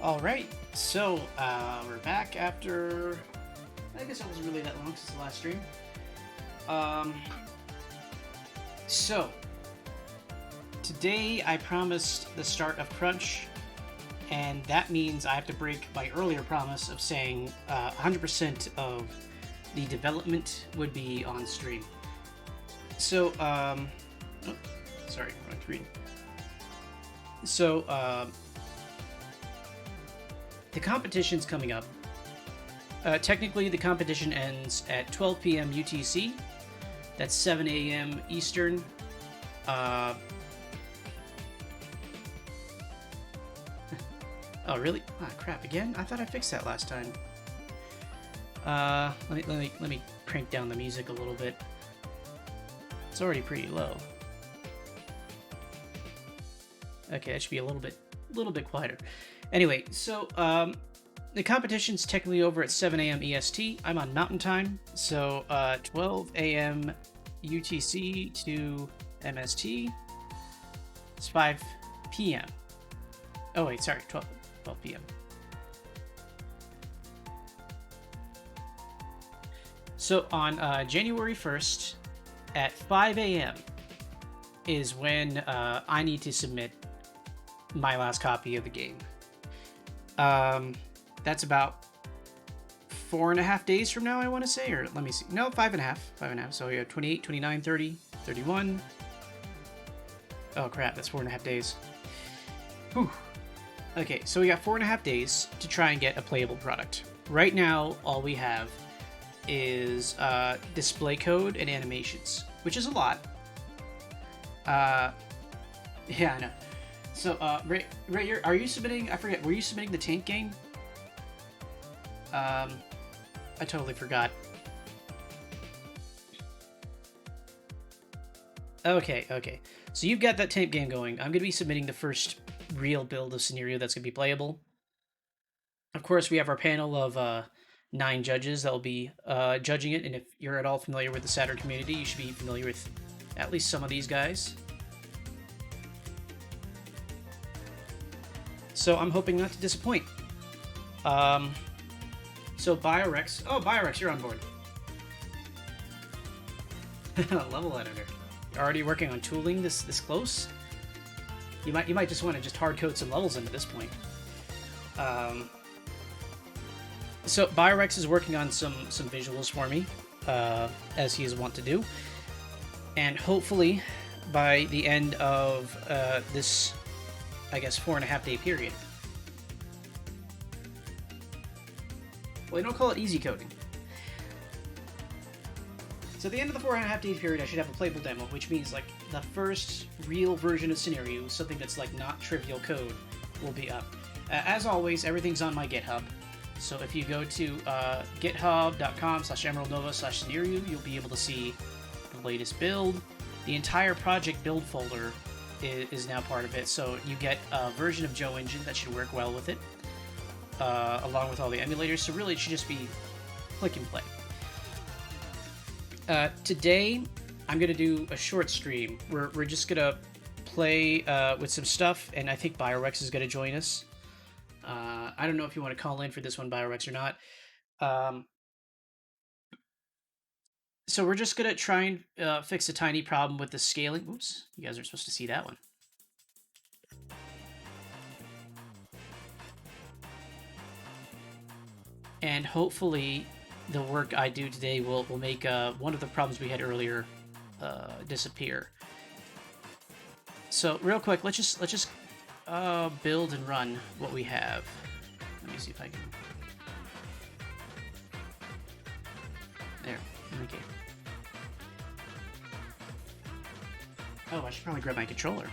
Alright, so we're back after... I guess it wasn't really that long since the last stream. Um, so, today I promised the start of Crunch, and that means I have to break my earlier promise of saying 100% of the development would be on stream. So, oh, sorry, wrong screen. So, the competition's coming up. Technically, the competition ends at 12 p.m. UTC. That's 7 a.m. Eastern. Oh, really? Ah, crap! Again? I thought I fixed that last time. Let me crank down the music a little bit. It's already pretty low. Okay, that should be a little bit quieter. Anyway, so the competition's technically over at 7 a.m. EST. I'm on Mountain Time, so 12 a.m. UTC to MST. It's 5 p.m. Oh wait, sorry, 12 p.m. So on January 1st at 5 a.m. is when I need to submit my last copy of the game. That's about 4.5 days from now, I want to say, or let me see. No, 5.5. So we have 28, 29, 30, 31. Oh crap, that's 4.5 days. Whew. Okay, so we got 4.5 days to try and get a playable product. Right now, all we have is display code and animations, which is a lot. Yeah, I know. So, Ray, are you submitting? I forget. Were you submitting the tank game? I totally forgot. Okay. So you've got that tank game going. I'm gonna be submitting the first real build of Seniriu that's gonna be playable. Of course, we have our panel of 9 judges that will be judging it, and if you're at all familiar with the Saturn community, you should be familiar with at least some of these guys. So I'm hoping not to disappoint. So Biorex. Oh, Biorex, you're on board. Level editor. You're already working on tooling this close? You might just want to just hard code some levels into this point. So Biorex is working on some visuals for me, as he is wont to do, and hopefully by the end of this, I guess, 4.5 day period. Well, they don't call it easy coding. So at the end of the 4.5 day period, I should have a playable demo, which means like the first real version of Seniriu, something that's like not trivial code, will be up. As always, everything's on my GitHub. So if you go to github.com/emeraldnova/Seniriu, you'll be able to see the latest build. The entire project build folder is now part of it, so you get a version of Joe Engine that should work well with it, along with all the emulators, so really it should just be click and play. Today, I'm going to do a short stream. We're just going to play with some stuff, and I think Biorex is going to join us. I don't know if you want to call in for this one, Biorex, or not. So we're just going to try and fix a tiny problem with the scaling. Oops, you guys aren't supposed to see that one. And hopefully the work I do today will make one of the problems we had earlier disappear. So real quick, let's just build and run what we have. Let me see if I can. There. Okay. Oh, I should probably grab my controller.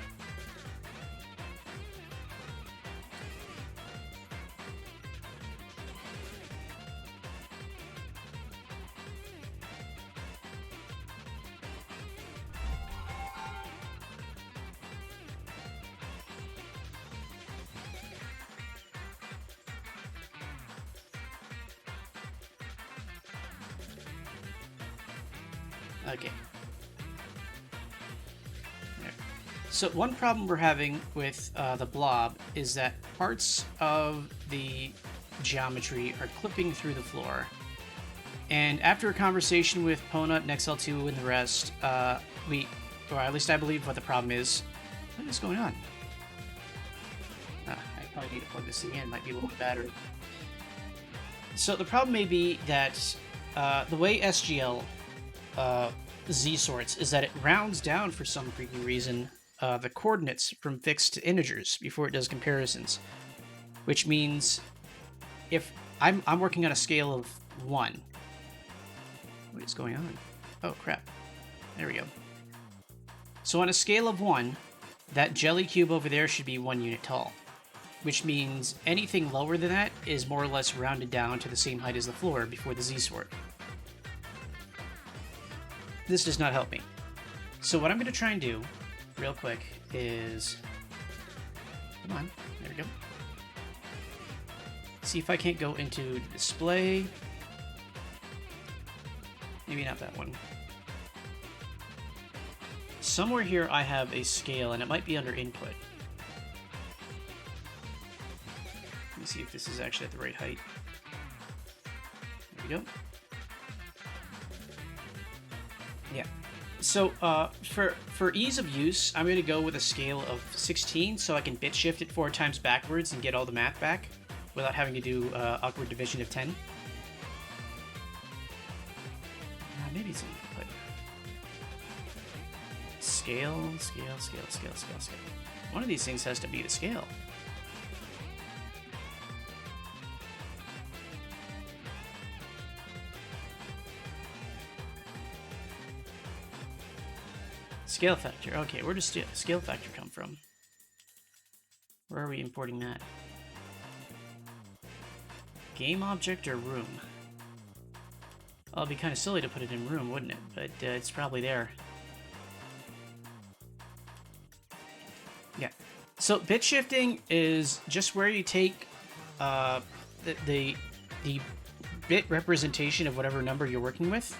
Okay. There. So one problem we're having with the blob is that parts of the geometry are clipping through the floor. And after a conversation with Ponut and XL2 and the rest, or at least I believe what the problem is. What is going on? I probably need to plug this thing in. Might be a little bit battery. So the problem may be that the way SGL Z sorts is that it rounds down for some freaking reason the coordinates from fixed to integers before it does comparisons, which means if I'm working on a scale of 1. What is going on? Oh crap! There we go. So on a scale of 1, that jelly cube over there should be 1 unit tall, which means anything lower than that is more or less rounded down to the same height as the floor before the Z-sort. This does not help me. So what I'm going to try and do, real quick, is... Come on, there we go. See if I can't go into display. Maybe not that one. Somewhere here I have a scale, and it might be under input. Let me see if this is actually at the right height. There we go. Yeah. So for ease of use, I'm going to go with a scale of 16 so I can bit shift it 4 times backwards and get all the math back without having to do awkward division of 10. Maybe it's an input. Scale, scale, scale, scale, scale, scale. One of these things has to be the scale. Scale factor. Okay, where does scale factor come from? Where are we importing that? Game object or room? Well, it'd be kind of silly to put it in room, wouldn't it? But it's probably there. Yeah. So bit shifting is just where you take the bit representation of whatever number you're working with.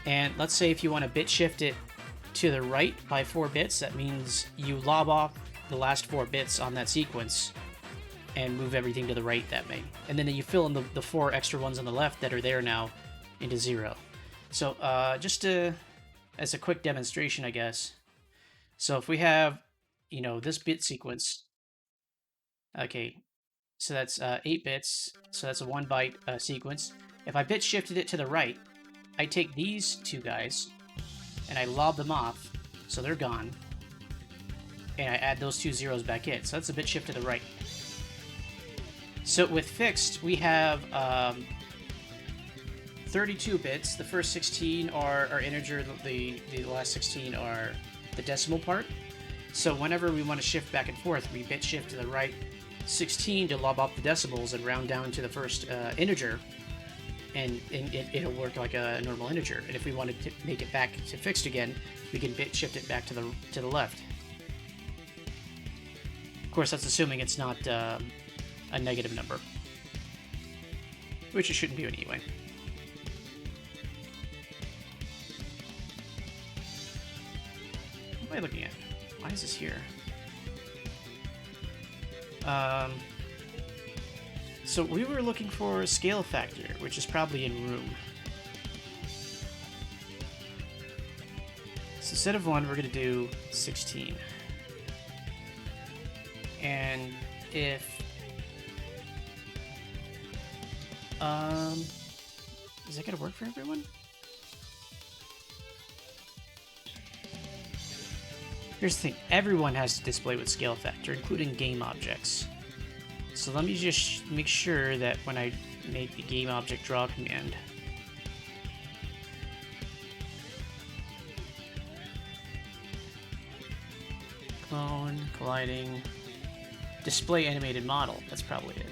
And let's say if you want to bit shift it to the right by 4 bits, that means you lob off the last 4 bits on that sequence and move everything to the right that way. And then you fill in the 4 extra ones on the left that are there now into 0. So just as a quick demonstration, I guess. So if we have, you know, this bit sequence. Okay, so that's 8 bits. So that's a 1 byte sequence. If I bit shifted it to the right, I take these 2 guys and I lob them off, so they're gone. And I add those 2 zeros back in. So that's a bit shift to the right. So with fixed, we have 32 bits. The first 16 are integer, the last 16 are the decimal part. So whenever we want to shift back and forth, we bit shift to the right 16 to lob off the decimals and round down to the first integer, and it'll work like a normal integer. And if we wanted to make it back to fixed again, we can bit shift it back to the left. Of course, that's assuming it's not a negative number, which it shouldn't be anyway. What am I looking at? Why is this here? So we were looking for a scale factor, which is probably in room. So instead of 1, we're going to do 16. And if... is that going to work for everyone? Here's the thing, everyone has to display with scale factor, including game objects. So let me just make sure that when I make the game object draw command, clone, colliding, display animated model, that's probably it.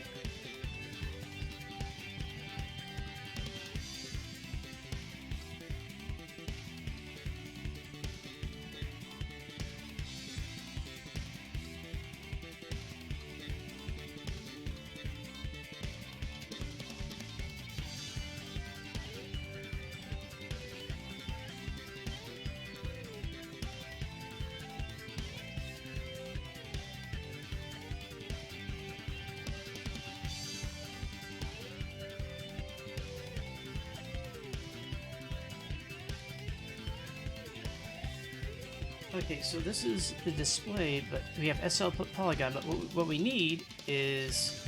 Okay, so this is the display, but we have SL polygon, but what we need is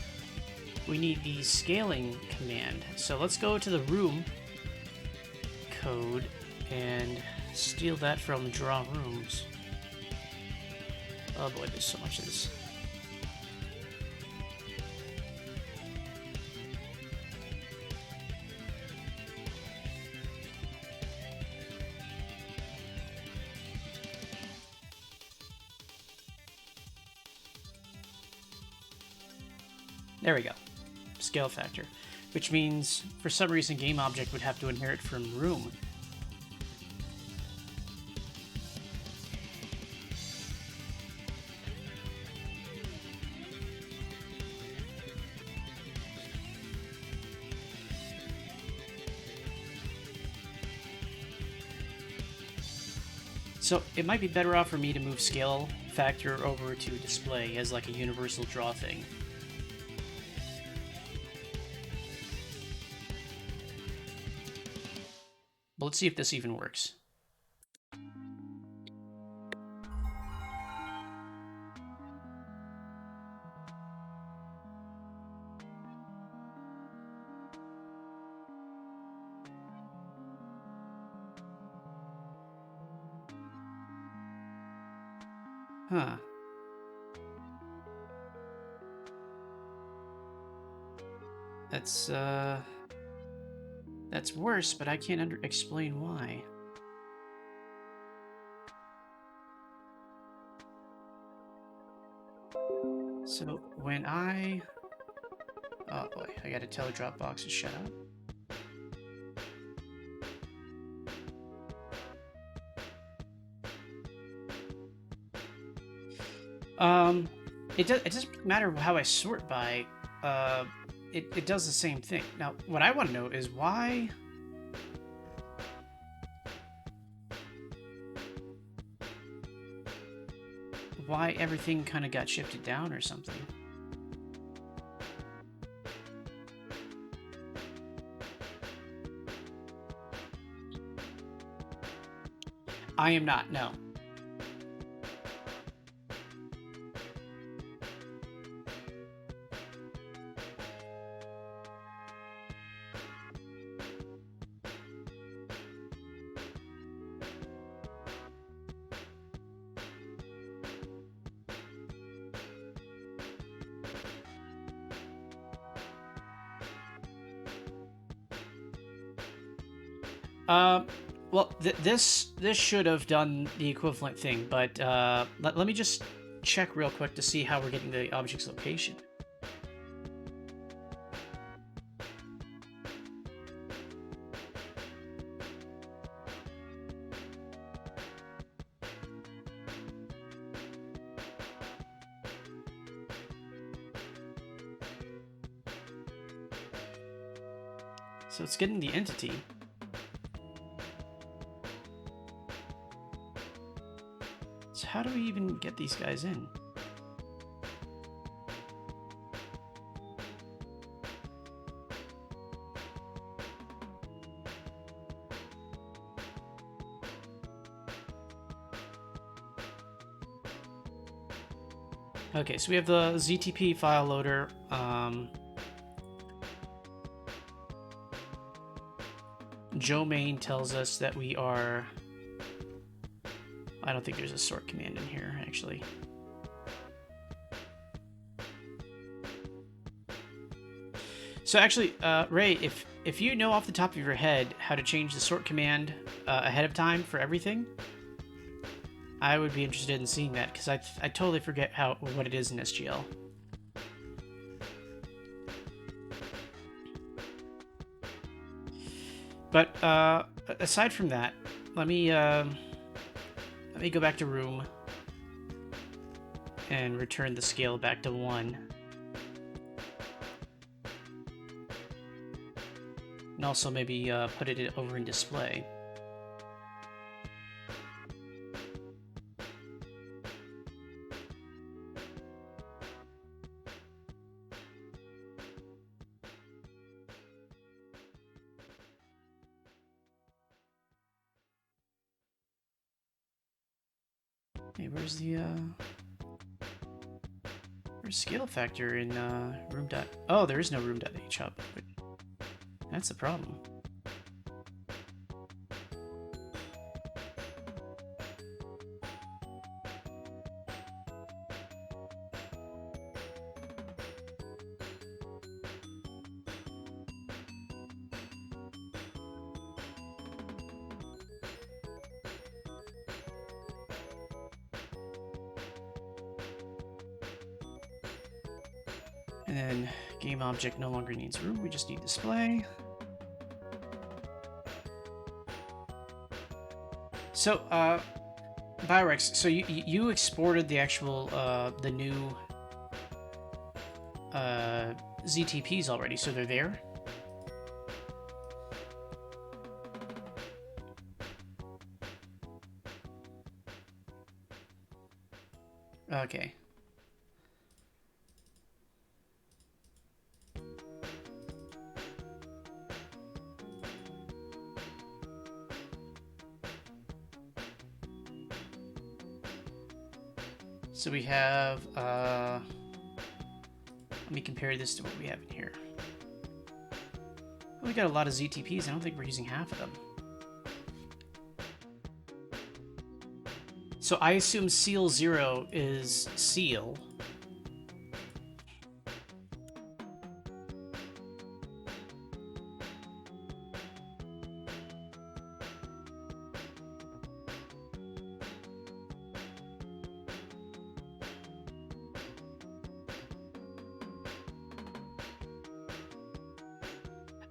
we need the scaling command. So let's go to the room code and steal that from draw rooms. Oh boy, there's so much of this. There we go. Scale factor. Which means, for some reason, game object would have to inherit from room. So it might be better off for me to move scale factor over to display as like a universal draw thing. But let's see if this even works. Huh. That's worse, but I can't explain why. So when oh boy, I gotta tell Dropbox to shut up. It doesn't matter how I sort by. It does the same thing. Now, what I want to know is why everything kind of got shifted down or something. I am not, no. Well, this should have done the equivalent thing, but let me just check real quick to see how we're getting the object's location. So it's getting the entity. So how do we even get these guys in? Okay, so we have the ZTP file loader. Joe Main tells us that we are... I don't think there's a sort command in here, actually. So actually, Ray, if you know off the top of your head how to change the sort command ahead of time for everything, I would be interested in seeing that, because I totally forget what it is in SGL. But aside from that, let me go back to room and return the scale back to 1. And also maybe put it over in display. Hey, where's the where's scale factor in room dot? Oh, there is no room dot H hub. That's the problem. And then game object no longer needs room, we just need display. So, Byrex, so you exported the actual, the new, ZTPs already, so they're there? Okay. So we have, let me compare this to what we have in here. We got a lot of ZTPs. I don't think we're using half of them. So I assume seal 0 is seal.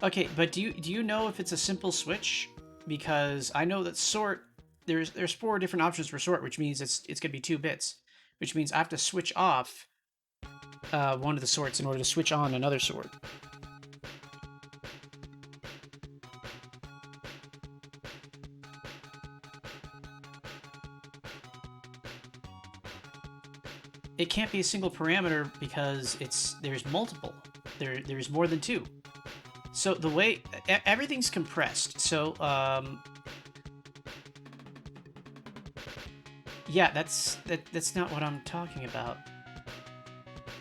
Okay, but do you know if it's a simple switch? Because I know that sort there's 4 different options for sort, which means it's gonna be 2 bits, which means I have to switch off one of the sorts in order to switch on another sort. It can't be a single parameter because there's multiple. There's more than 2. So the way everything's compressed. So yeah, that's not what I'm talking about.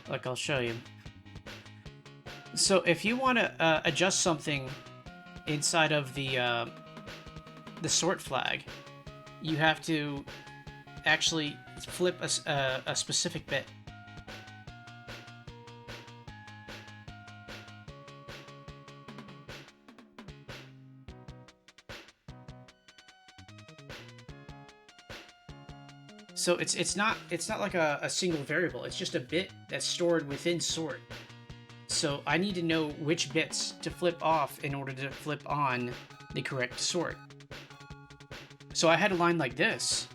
Like, I'll show you. So if you want to adjust something inside of the sort flag, you have to actually flip a specific bit. So it's not like a single variable. It's just a bit that's stored within sort. So I need to know which bits to flip off in order to flip on the correct sort. So I had a line like this.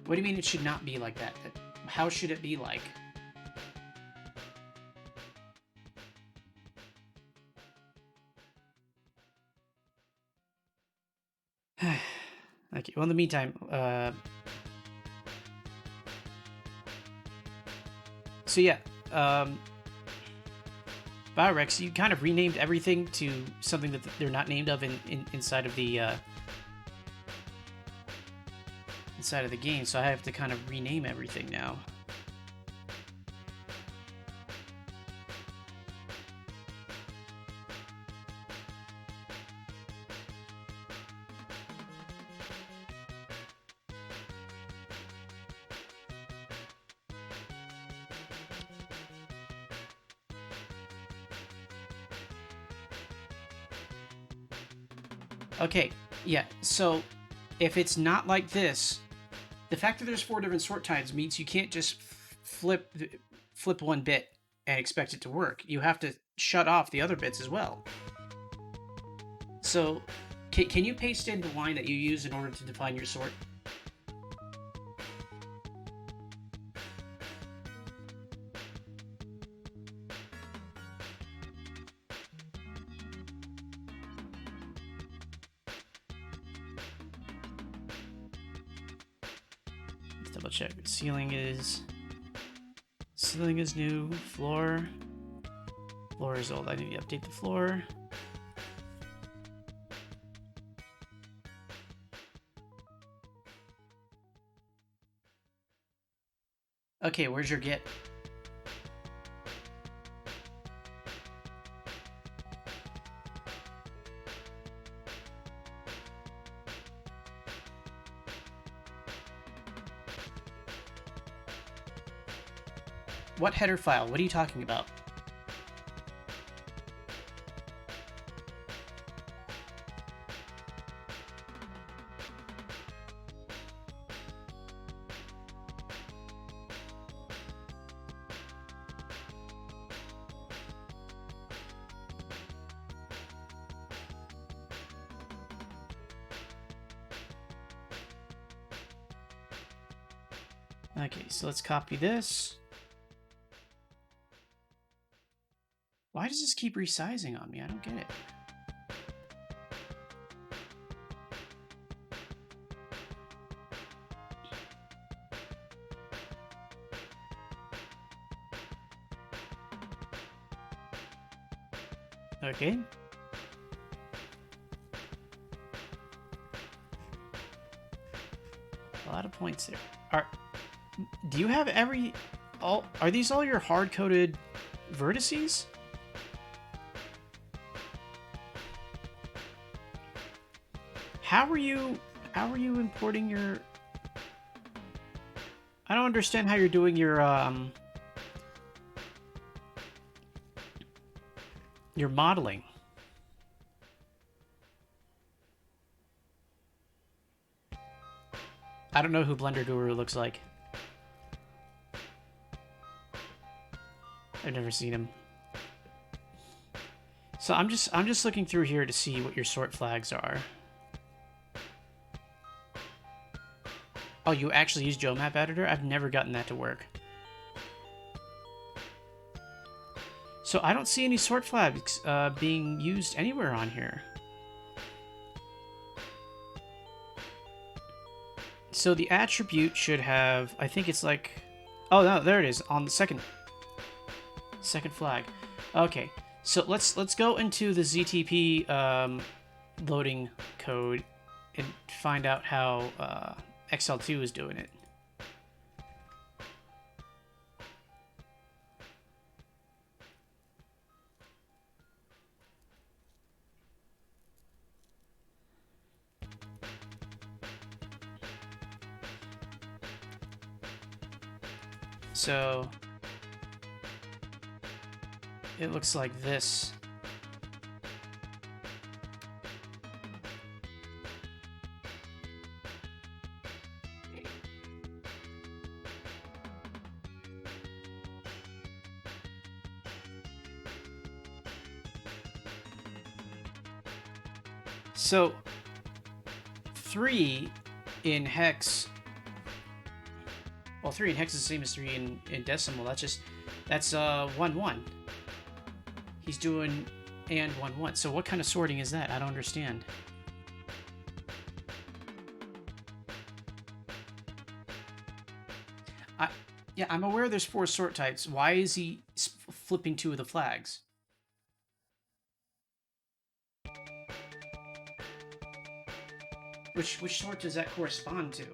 What do you mean it should not be like that? How should it be like? Okay, well, in the meantime, so yeah, Biorex, you kind of renamed everything to something that they're not named of inside of the inside of the game, so I have to kind of rename everything now. Okay, yeah, so if it's not like this, the fact that there's 4 different sort types means you can't just flip one bit and expect it to work. You have to shut off the other bits as well. So, can you paste in the line that you use in order to define your sort? double check. Ceiling is new. Floor is old. I need to update the floor. Okay, where's your git? What header file? What are you talking about? Okay, so let's copy this. Why does this keep resizing on me? I don't get it. Okay. A lot of points there. Do you have are these all your hard-coded vertices? How are you importing your... I don't understand how you're doing your modeling. I don't know who Blender Guru looks like. I've never seen him. So I'm just looking through here to see what your sort flags are. Oh, you actually use GeoMap Editor? I've never gotten that to work. So I don't see any sort flags being used anywhere on here. So the attribute should have, I think it's like, oh no, there it is on the second flag. Okay, so let's go into the ZTP loading code and find out how XL2 is doing it. So it looks like this. So 3 in hex, well, 3 in hex is the same as 3 in decimal. That's 1 1. He's doing and 1 1. So what kind of sorting is that? I don't understand. Yeah, I'm aware there's 4 sort types. Why is he flipping 2 of the flags? Which sort does that correspond to?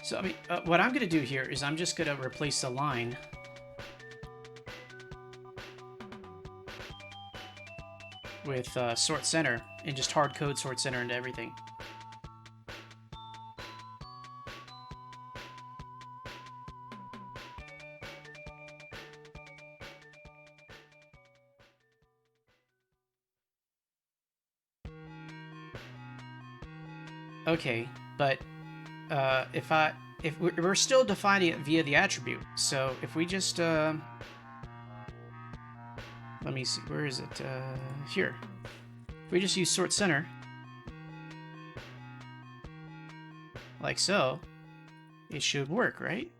So, I mean, what I'm going to do here is I'm just going to replace the line with sort center and just hard code sort center into everything. Okay, but if we're still defining it via the attribute, so if we just let me see, where is it? Here. If we just use sort center, like so, it should work, right?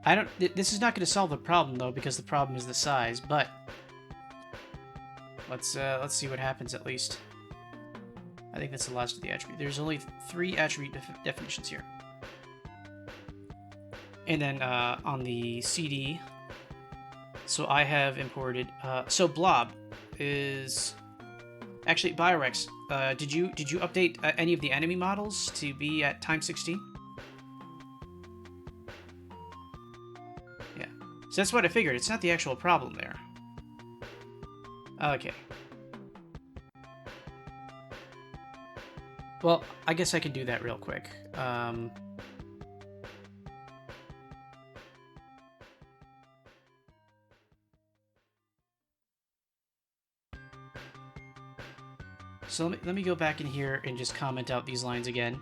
I don't. This is not going to solve the problem though, because the problem is the size. But let's see what happens at least. I think that's the last of the attribute. There's only 3 attribute definitions here. And then on the CD, so I have imported. So Blob is actually Biorex. Did you update any of the enemy models to be at time 16? Yeah. So that's what I figured. It's not the actual problem there. Okay. Well, I guess I can do that real quick. So let me go back in here and just comment out these lines again.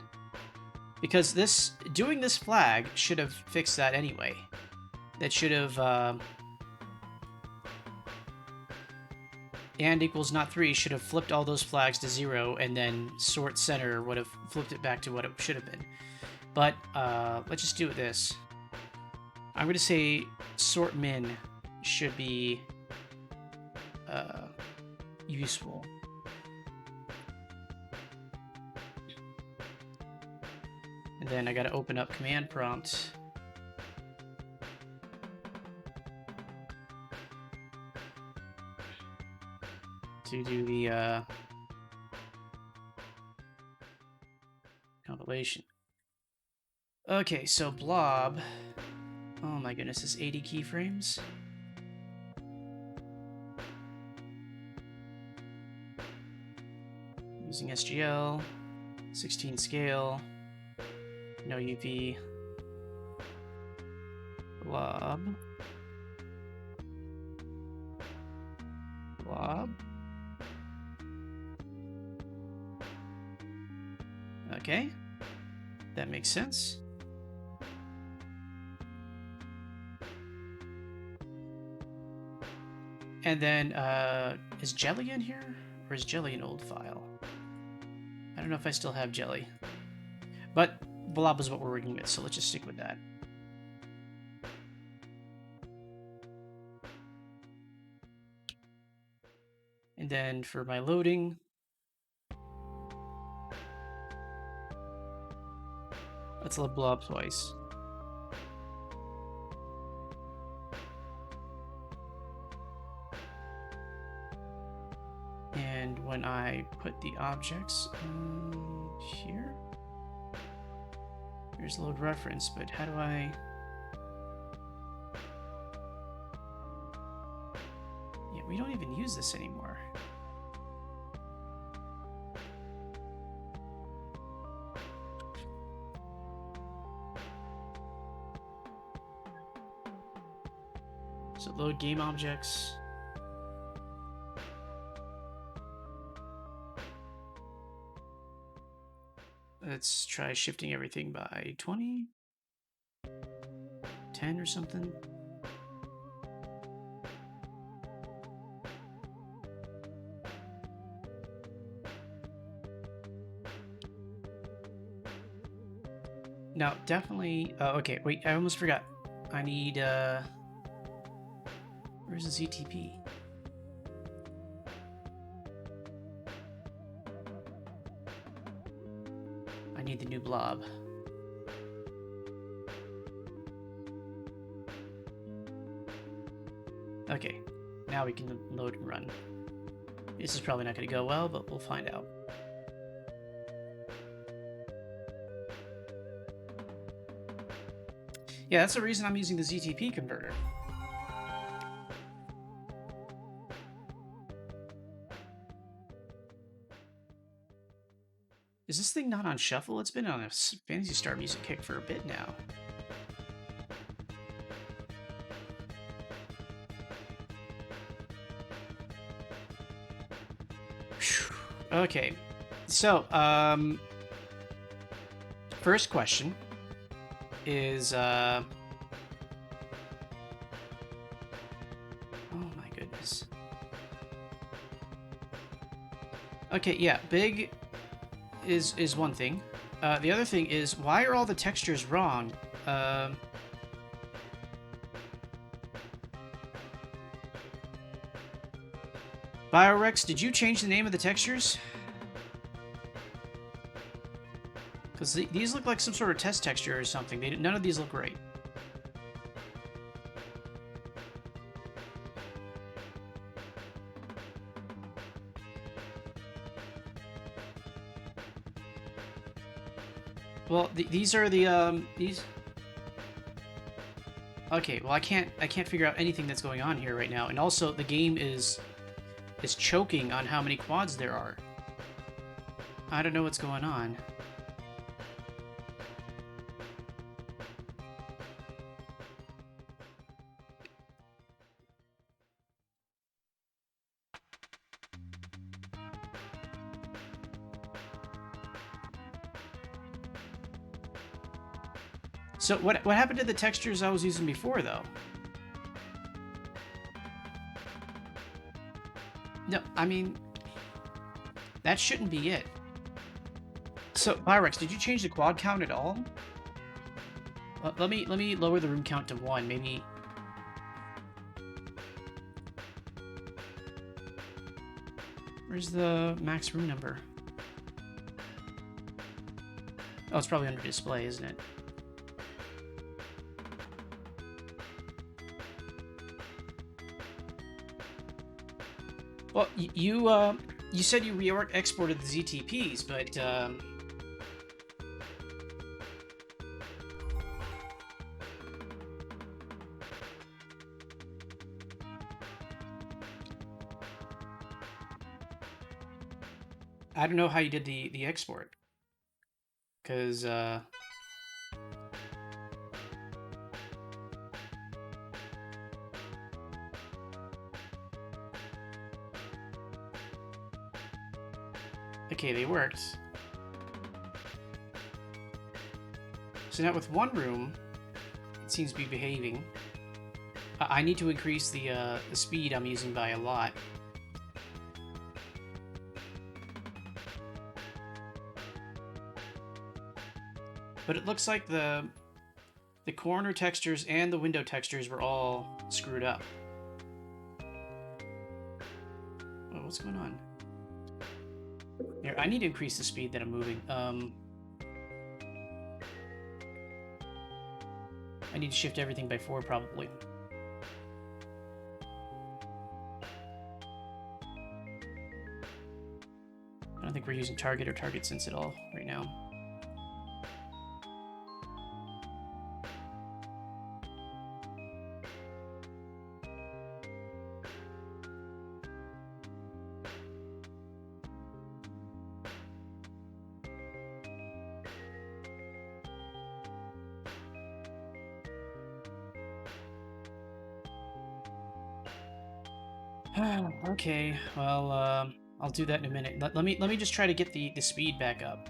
Because doing this flag should have fixed that anyway. That should have, and equals not 3 should have flipped all those flags to 0, and then sort center would have flipped it back to what it should have been. But let's just do this. I'm going to say sort min should be useful. And then I got to open up command prompt. To do the compilation. Okay, so blob. Oh my goodness, is 80 keyframes? Using SGL, 16 scale, no UV, blob, blob. Okay, that makes sense. And then, is Jelly in here? Or is Jelly an old file? I don't know if I still have Jelly. But blob is what we're working with, so let's just stick with that. And then for my loading, let's load blob twice. And when I put the objects here, here's load reference, but how do I... Yeah, we don't even use this anymore. So load game objects. Let's try shifting everything by 20, 10 or something. Now, definitely... okay, wait, I almost forgot. I need... where's the ZTP? I need the new blob. Okay, now we can load and run. This is probably not going to go well, but we'll find out. Yeah, that's the reason I'm using the ZTP converter. Is this thing not on shuffle? It's been on a Phantasy Star music kick for a bit now. Whew. Okay, so first question is oh my goodness. Okay, yeah, big is one thing. The other thing is, why are all the textures wrong? Biorex, did you change the name of the textures? Because these look like some sort of test texture or something. None of these look right. Well, these are the these. Okay, well I can't figure out anything that's going on here right now, and also the game is choking on how many quads there are. I don't know what's going on. So what happened to the textures I was using before, though? No, I mean, that shouldn't be it. So, Pyrex, did you change the quad count at all? Let me lower the room count to 1, maybe. Where's the max room number? Oh, it's probably under display, isn't it? Well, you said you re-exported the ZTPs, but I don't know how you did the export, because okay, they worked. So now with one room, it seems to be behaving. I need to increase the speed I'm using by a lot. But it looks like the corner textures and the window textures were all screwed up. Oh, what's going on? Here, I need to increase the speed that I'm moving. I need to shift everything by 4, probably. I don't think we're using target or target sense at all right now. Okay, well, I'll do that in a minute. Let me just try to get the speed back up.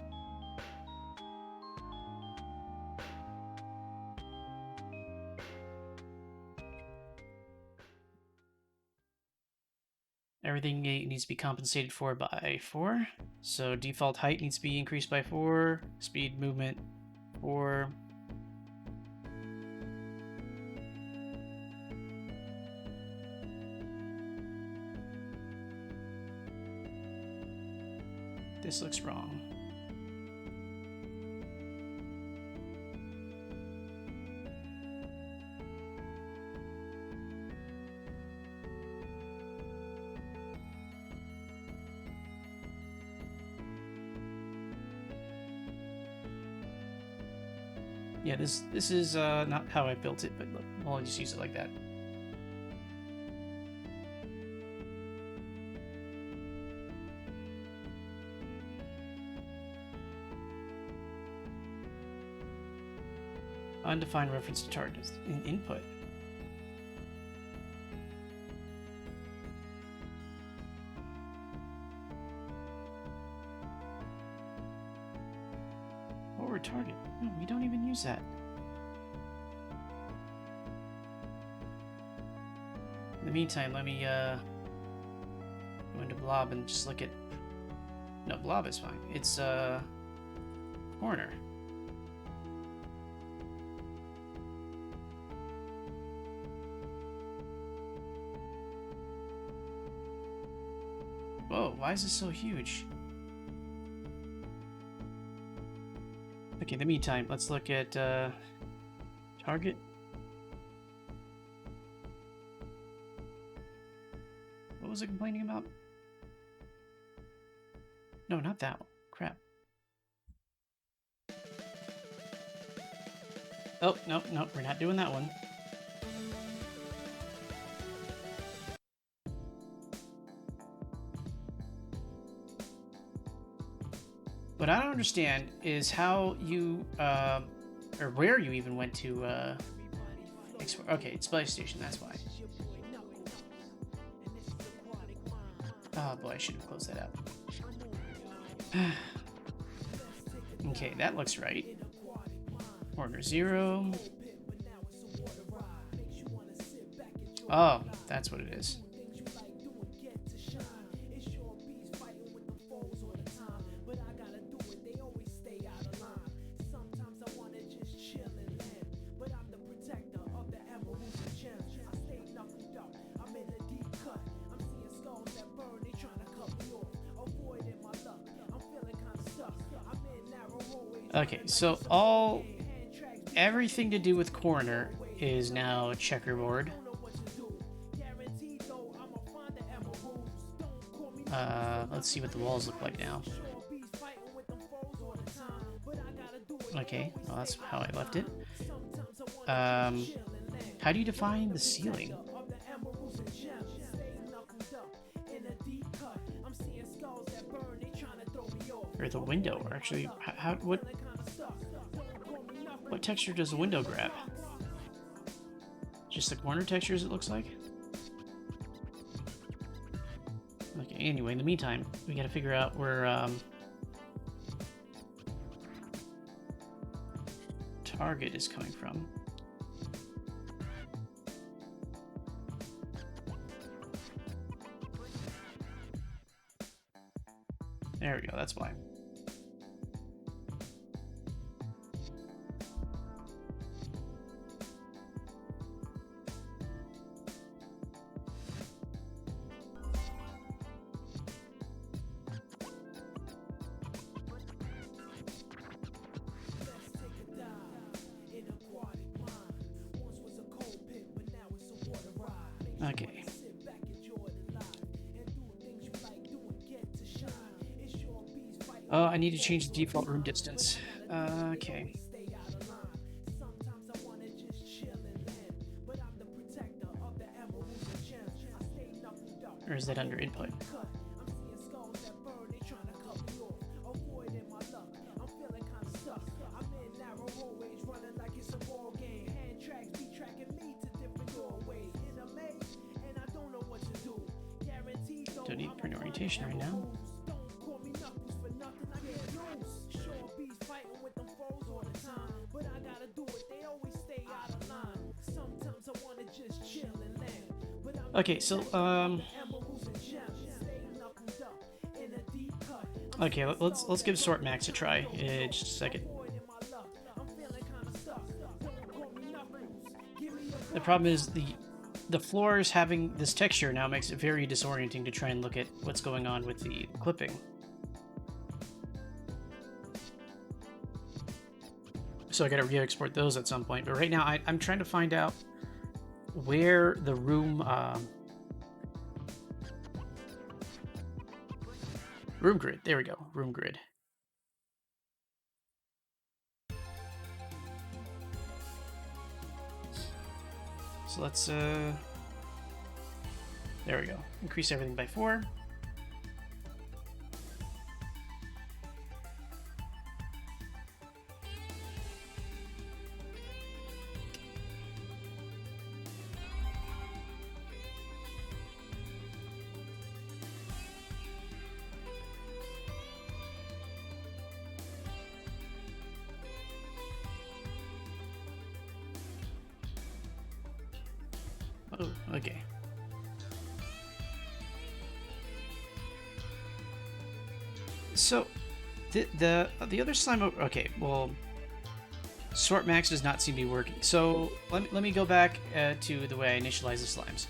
Everything needs to be compensated for by 4. So default height needs to be increased by 4. Speed movement 4. This looks wrong. Yeah, this is not how I built it, but look, I'll just use it like that. Undefined reference to targets in input. Forward target. No, we don't even use that. In the meantime, let me go into blob and just look at. No, blob is fine. It's corner. Whoa, why is this so huge? Okay, in the meantime, let's look at target. What was it complaining about? No, not that one. Crap. Oh, no, no, we're not doing that one. What I don't understand is how you, or where you even went to, okay, it's Space Station, that's why. Oh boy, I should have closed that out. Okay, that looks right. Order 0. Oh, that's what it is. Okay, so everything to do with Coroner is now checkerboard. Let's see what the walls look like now. Okay, well that's how I left it. How do you define the ceiling? Or the window, or actually, what texture does the window grab? Just the corner textures, it looks like? Okay, anyway, in the meantime, we gotta figure out where, target is coming from. There we go, that's why. Okay. Oh, I need to change the default room distance. Okay. Or is that under input? Don't need print orientation right now. Okay, so okay, let's give Sort Max a try. Just a second. The problem is the floors having this texture now makes it very disorienting to try and look at what's going on with the clipping. So I gotta re-export those at some point. But right now I'm trying to find out where the room room grid. There we go. Room grid. So let's there we go. Increase everything by 4. Oh, okay. So, the other slime. Okay, well, Sort Max does not seem to be working. So let me go back to the way I initialized the slimes.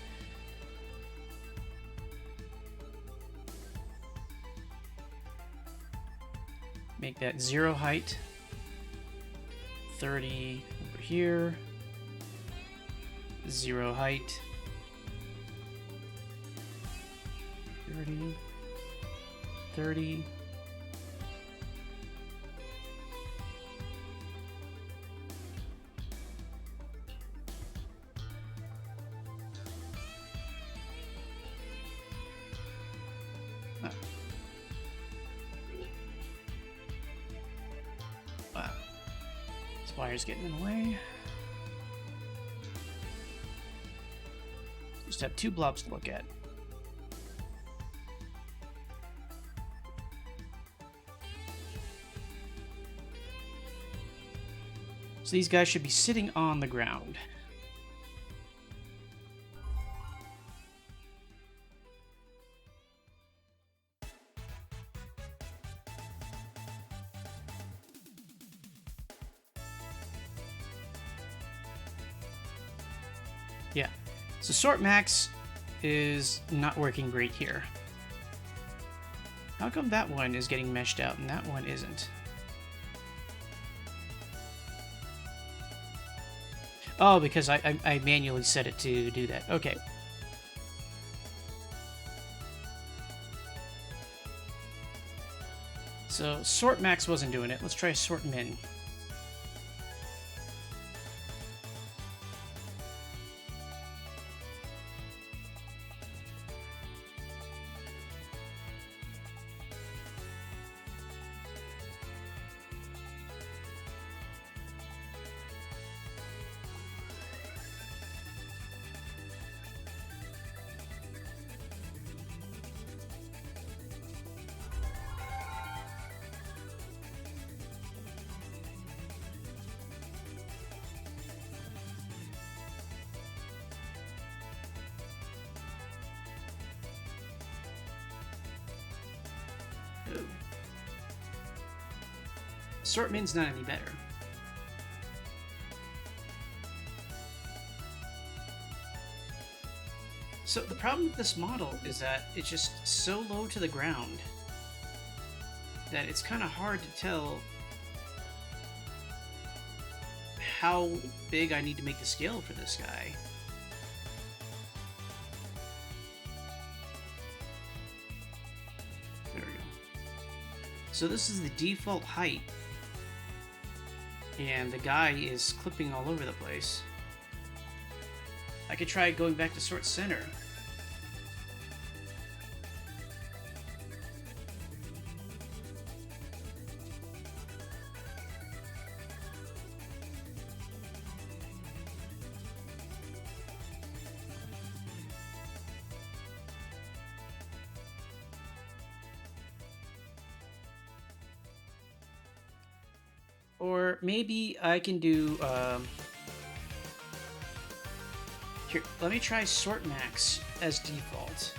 Make that 0 height. 30 over here. 0 height. 30. 30. Wow. This wire's getting in the way. Just have 2 blobs to look at. So these guys should be sitting on the ground. Yeah. So sort max is not working great here. How come that one is getting meshed out and that one isn't? Oh, because I manually set it to do that. Okay. So sort max wasn't doing it. Let's try sort min. Sort min's not any better. So the problem with this model is that it's just so low to the ground that it's kind of hard to tell how big I need to make the scale for this guy. There we go. So this is the default height. And the guy is clipping all over the place. I could try going back to sort center. Or maybe I can do, here, let me try sort max as default.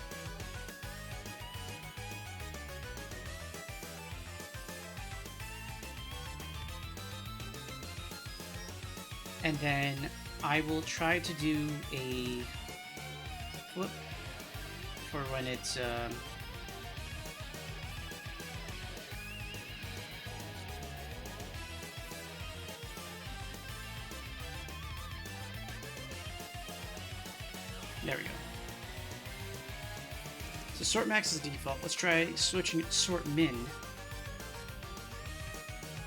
And then I will try to do a flip for when it's, there we go. So sort max is default. Let's try switching it to sort min.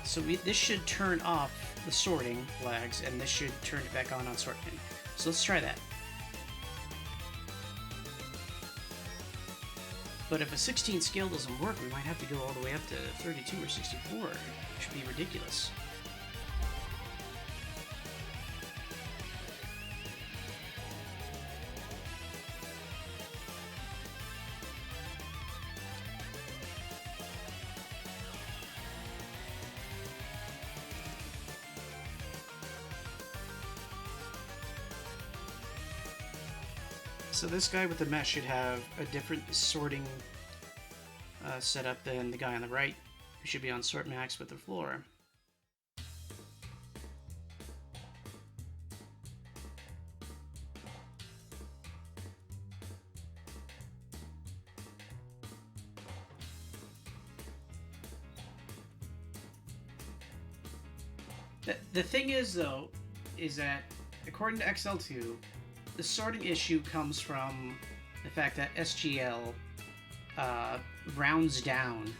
So this should turn off the sorting flags, and this should turn it back on sort min. So let's try that. But if a 16 scale doesn't work, we might have to go all the way up to 32 or 64, which would be ridiculous. So this guy with the mesh should have a different sorting setup than the guy on the right, who should be on sort max with the floor. The thing is, though, is that according to XL2, the sorting issue comes from the fact that SGL rounds down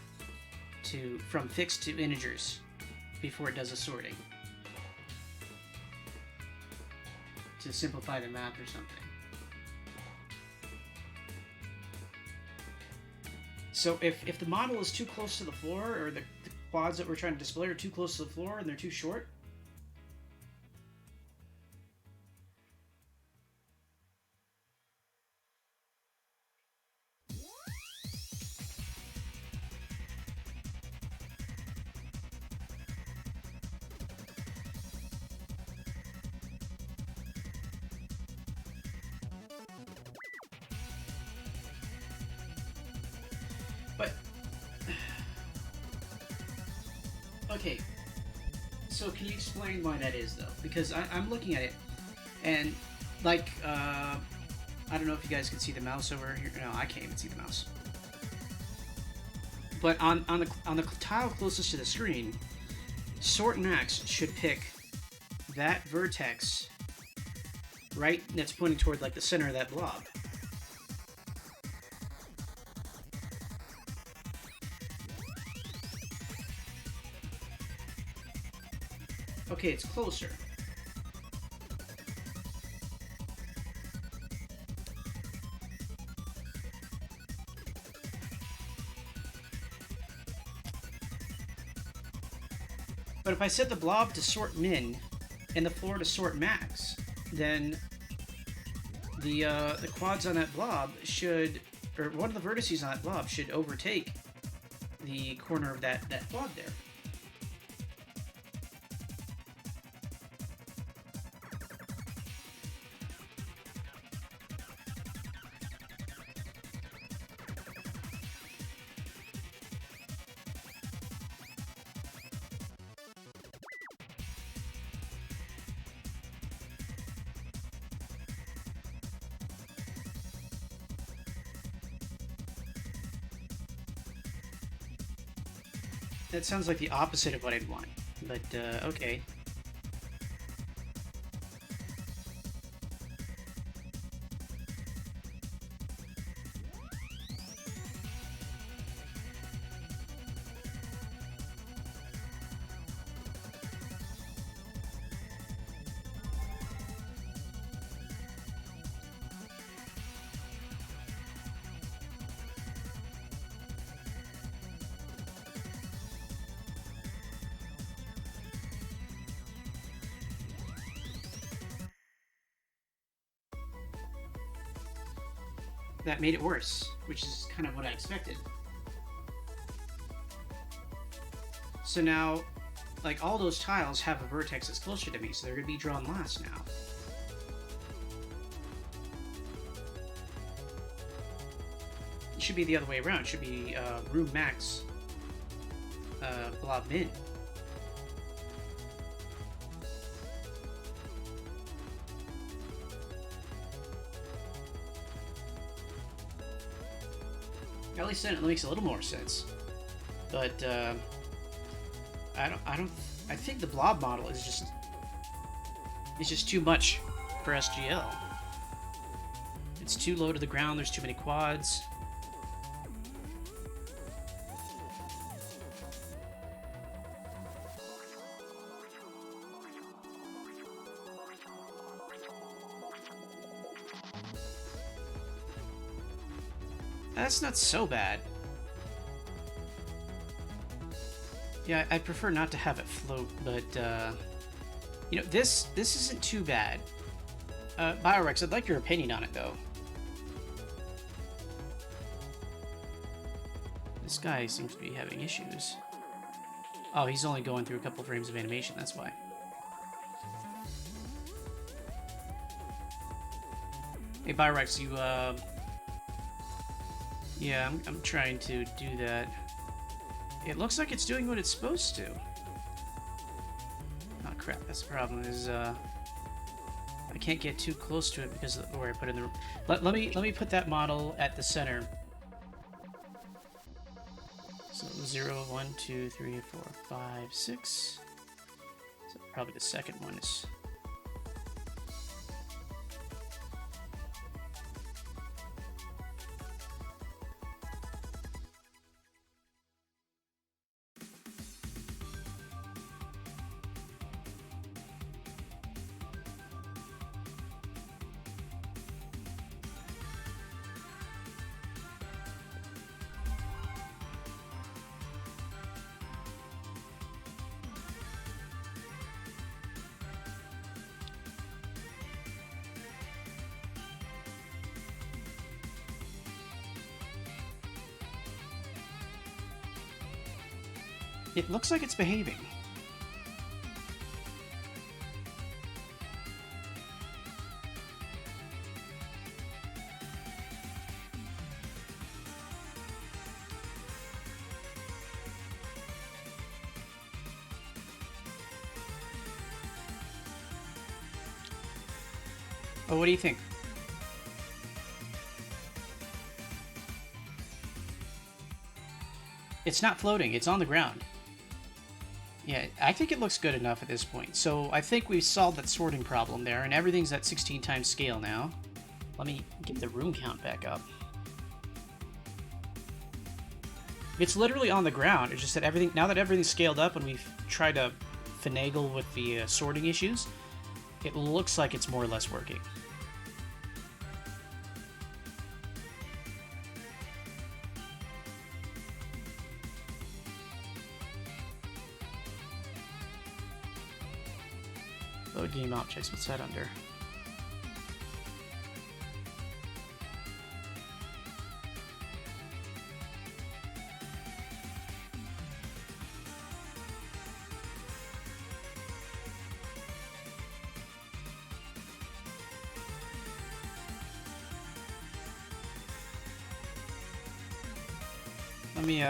from fixed to integers before it does a sorting to simplify the math or something. So if the model is too close to the floor, or the quads that we're trying to display are too close to the floor and they're too short, but okay, so can you explain why that is, though? Because I'm looking at it, and like, I don't know if you guys can see the mouse over here. No, I can't even see the mouse. But on the tile closest to the screen, Sort Max should pick that vertex right that's pointing toward like the center of that blob. Okay, it's closer. But if I set the blob to sort min and the floor to sort max, then the quads on that blob should, or one of the vertices on that blob should overtake the corner of that quad there. That sounds like the opposite of what I'd want, but okay. That made it worse, which is kind of what I expected. So now, like, all those tiles have a vertex that's closer to me, so they're going to be drawn last now. It should be the other way around. It should be room max, blob min. At least then it makes a little more sense. But I think the blob model is just too much for SGL. It's too low to the ground. There's too many quads. That's not so bad. Yeah, I'd prefer not to have it float, but, you know, this isn't too bad. Biorex, I'd like your opinion on it, though. This guy seems to be having issues. Oh, he's only going through a couple frames of animation, that's why. Hey, Biorex, you, yeah, I'm trying to do that. It looks like it's doing what it's supposed to. Oh crap, that's the problem, is I can't get too close to it because of where I put in the... Let me put that model at the center. So 0, 1, 2, 3, 4, 5, 6, So probably the second one is... It looks like it's behaving. Oh, what do you think? It's not floating, it's on the ground. Yeah, I think it looks good enough at this point. So I think we've solved that sorting problem there, and everything's at 16 times scale now. Let me get the room count back up. It's literally on the ground. It's just that everything, now that everything's scaled up and we've tried to finagle with the sorting issues, it looks like it's more or less working. Load game objects, what's that under? Let me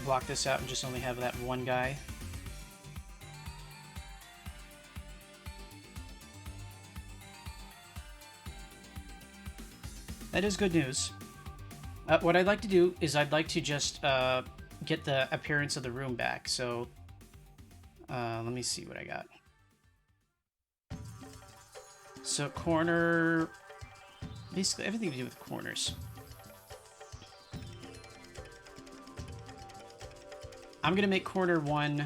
block this out and just only have that one guy. That is good news. What I'd like to do is I'd like to just get the appearance of the room back. So let me see what I got. So corner, basically everything to do with corners. I'm gonna make corner one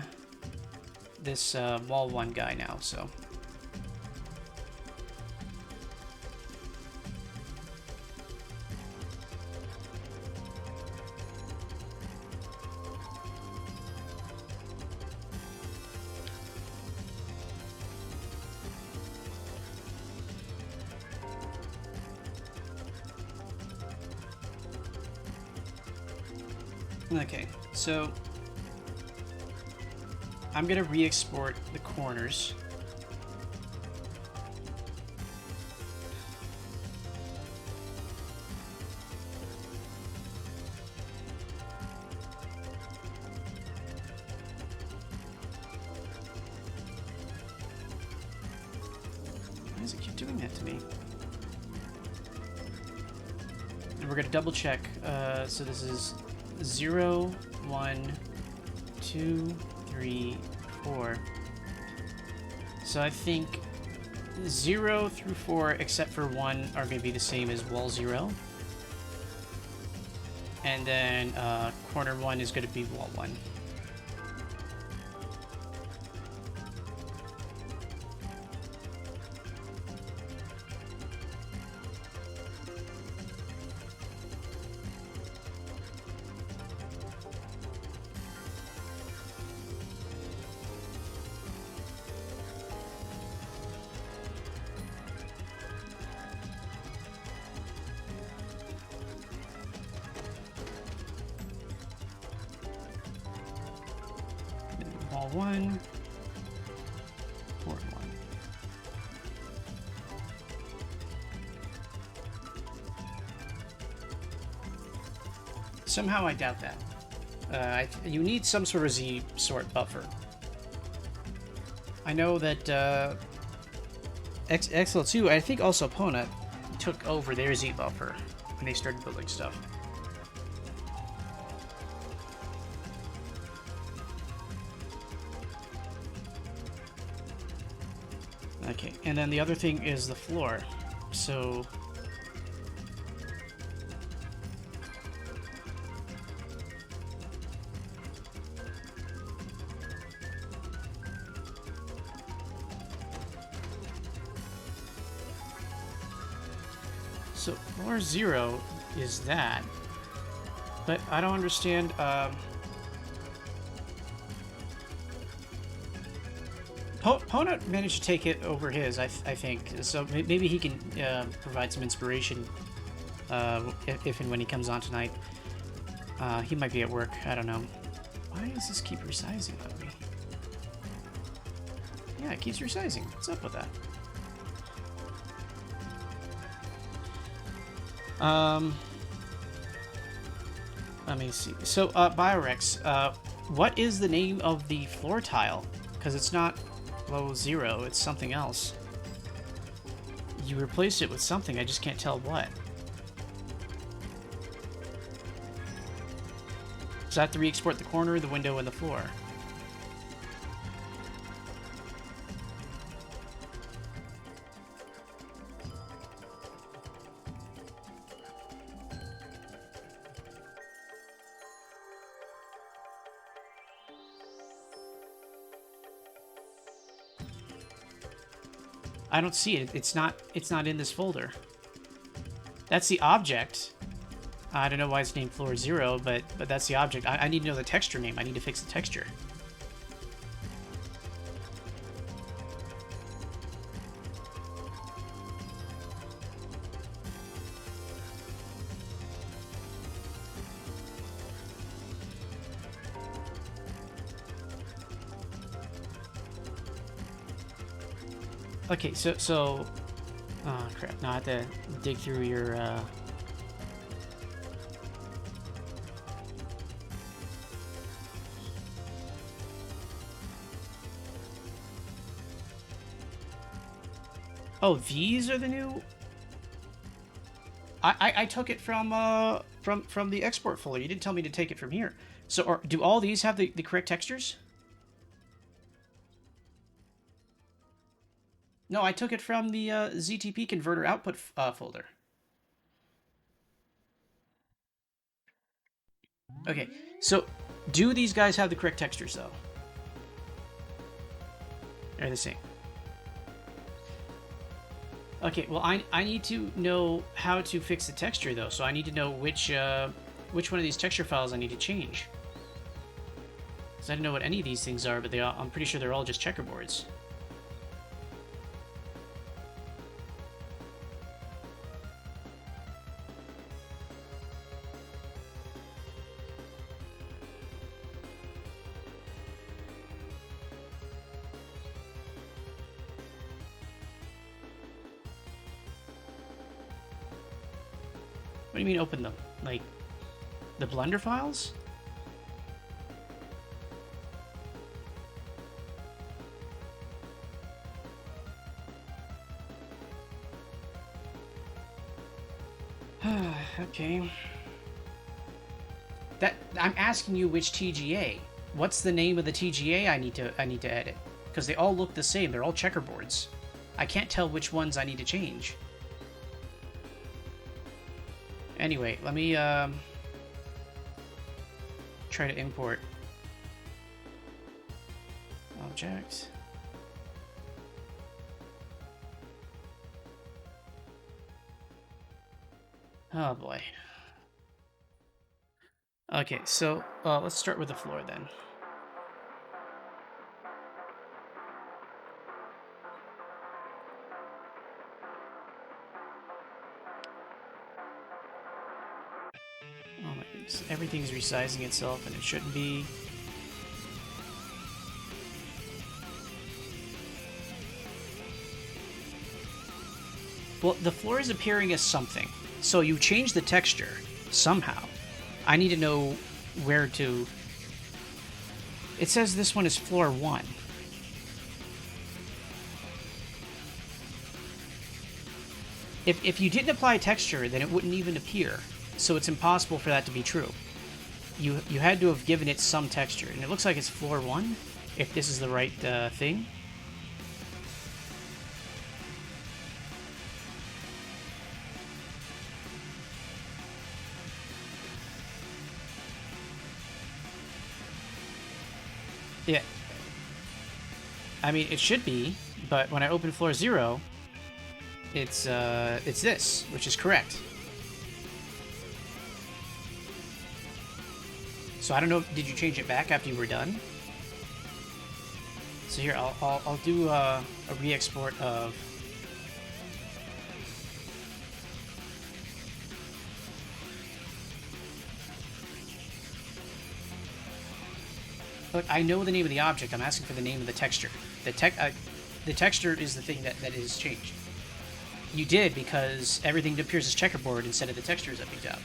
this wall one guy now, so. Okay, so I'm gonna re-export the corners. Why does it keep doing that to me? And we're gonna double check. So this is 0, 1, 2, 3, 4. So I think 0 through 4, except for 1, are going to be the same as wall 0. And then corner 1 is going to be wall 1. Wall 1, port 1. Somehow I doubt that. You need some sort of Z sort buffer. I know that XL2, I think also Pona, took over their Z buffer when they started building stuff. Okay, and then the other thing is the floor. So... So floor 0 is that, but I don't understand. Pona managed to take it over his, I think. So maybe he can provide some inspiration if and when he comes on tonight. He might be at work. I don't know. Why does this keep resizing on me? Yeah, it keeps resizing. What's up with that? Let me see. So, Biorex, what is the name of the floor tile? Because it's not low 0, it's something else. You replaced it with something, I just can't tell what. So I have to re-export the corner, the window, and the floor. I don't see it. It's not in this folder. That's the object. I don't know why it's named floor 0, but that's the object. I need to know the texture name. I need to fix the texture. Okay, so oh crap, now I have to dig through your Oh, these are the new... I took it from the export folder. You didn't tell me to take it from here. So do all these have the correct textures? No, I took it from the ZTP converter output folder. Okay, so do these guys have the correct textures, though? They're the same. Okay, well, I need to know how to fix the texture, though, so I need to know which one of these texture files I need to change. Because I don't know what any of these things are, but I'm pretty sure they're all just checkerboards. What do you mean open them? Like, the Blender files? Okay. I'm asking you which TGA. What's the name of the TGA I need to edit? Because they all look the same. They're all checkerboards. I can't tell which ones I need to change. Anyway, let me try to import object. Oh boy. Okay, so let's start with the floor then. Oh my goodness, everything's resizing itself and it shouldn't be. Well, the floor is appearing as something. So you change the texture somehow. I need to know where to... It says this one is floor 1. If you didn't apply texture, then it wouldn't even appear. So it's impossible for that to be true. You had to have given it some texture. And it looks like it's floor 1, if this is the right thing. Yeah. I mean, it should be, but when I open floor 0, it's this, which is correct. So I don't know, did you change it back after you were done? So here, I'll do a re-export of... Look, I know the name of the object. I'm asking for the name of the texture. The texture is the thing that is changed. You did because everything appears as checkerboard instead of the textures up and down.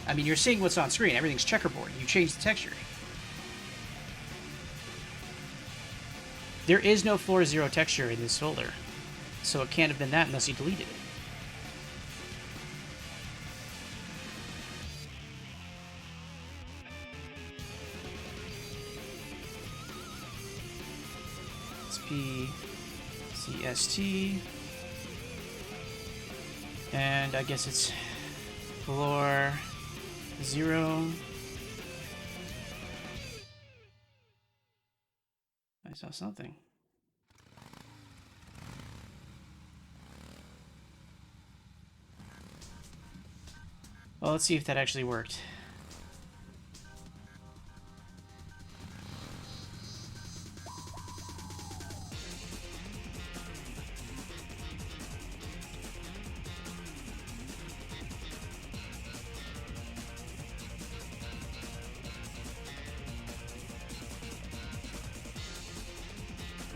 I mean, you're seeing what's on screen. Everything's checkerboard. You changed the texture. There is no floor 0 texture in this folder, so it can't have been that unless you deleted it. CST, and I guess it's floor 0. I saw something. Well, let's see if that actually worked.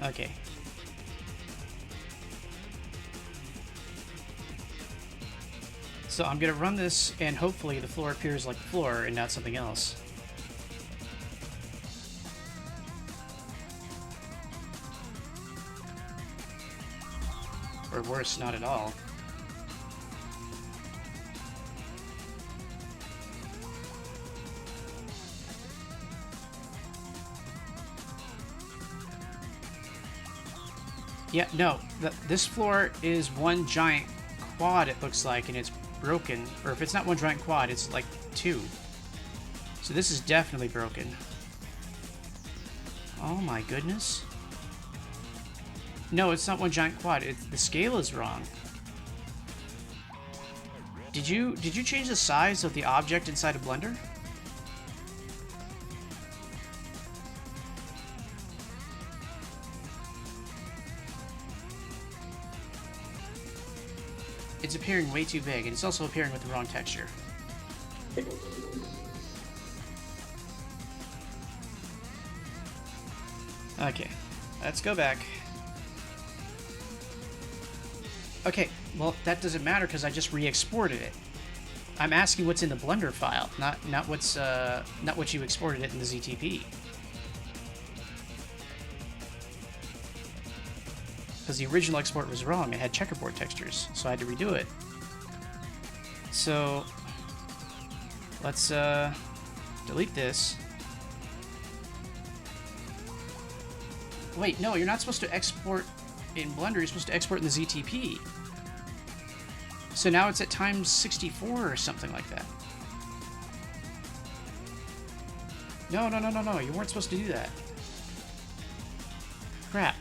Okay. So I'm gonna run this, and hopefully the floor appears like the floor and not something else. Or worse, not at all. Yeah, no, this floor is one giant quad, it looks like, and it's broken. Or if it's not one giant quad, it's like 2. So this is definitely broken. Oh my goodness. No, it's not one giant quad. The scale is wrong. Did you change the size of the object inside of Blender? It's appearing way too big, and it's also appearing with the wrong texture. Okay, let's go back. Okay, well, that doesn't matter because I just re-exported it. I'm asking what's in the Blender file, not what you exported it in the ZTP. Because the original export was wrong. It had checkerboard textures, so I had to redo it. So let's delete this. Wait, no, you're not supposed to export in Blender. You're supposed to export in the ZTP. So now it's at times 64 or something like that. No, no, no, no, no. You weren't supposed to do that. Crap.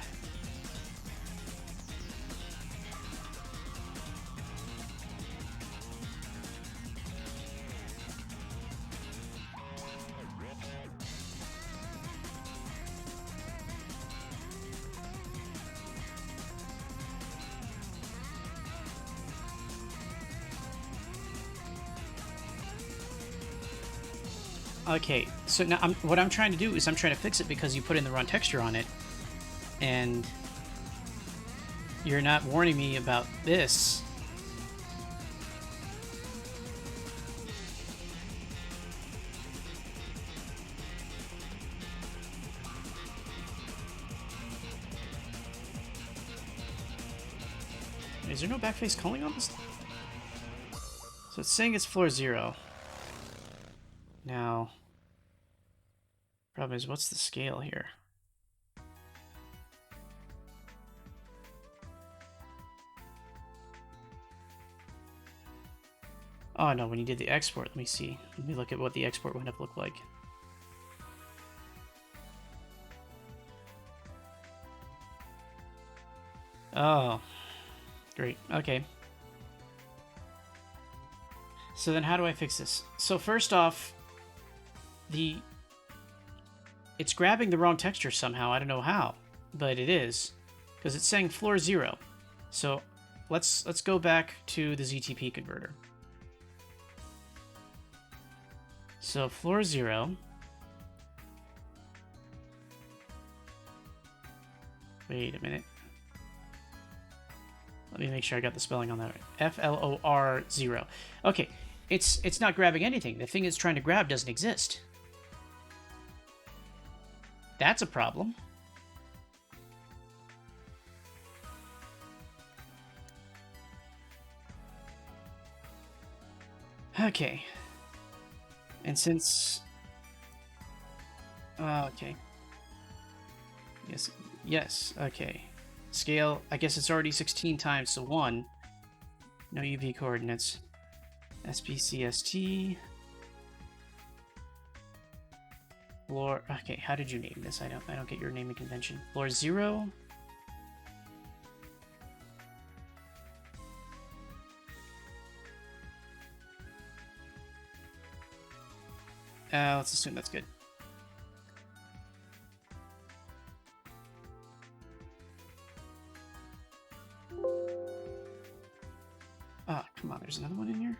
Okay, so now what I'm trying to do is I'm trying to fix it because you put in the wrong texture on it, and you're not warning me about this. Is there no backface culling on this? So it's saying it's floor 0. Now, problem is, what's the scale here? Oh no, when you did the export, let me see. Let me look at what the export would have looked like. Oh, great. Okay. So then how do I fix this? So first off, it's grabbing the wrong texture somehow. I don't know how, but it is. Because it's saying floor 0. So let's go back to the ZTP converter. So floor 0. Wait a minute. Let me make sure I got the spelling on that right. FLOR 0. Okay, it's not grabbing anything. The thing it's trying to grab doesn't exist. That's a problem. Okay. And since... okay. Yes, okay. Scale, I guess it's already 16 times, so 1. No UV coordinates. SPCST. Floor, okay, how did you name this? I don't get your naming convention. Floor 0. Let's assume that's good. Ah, come on, there's another one in here?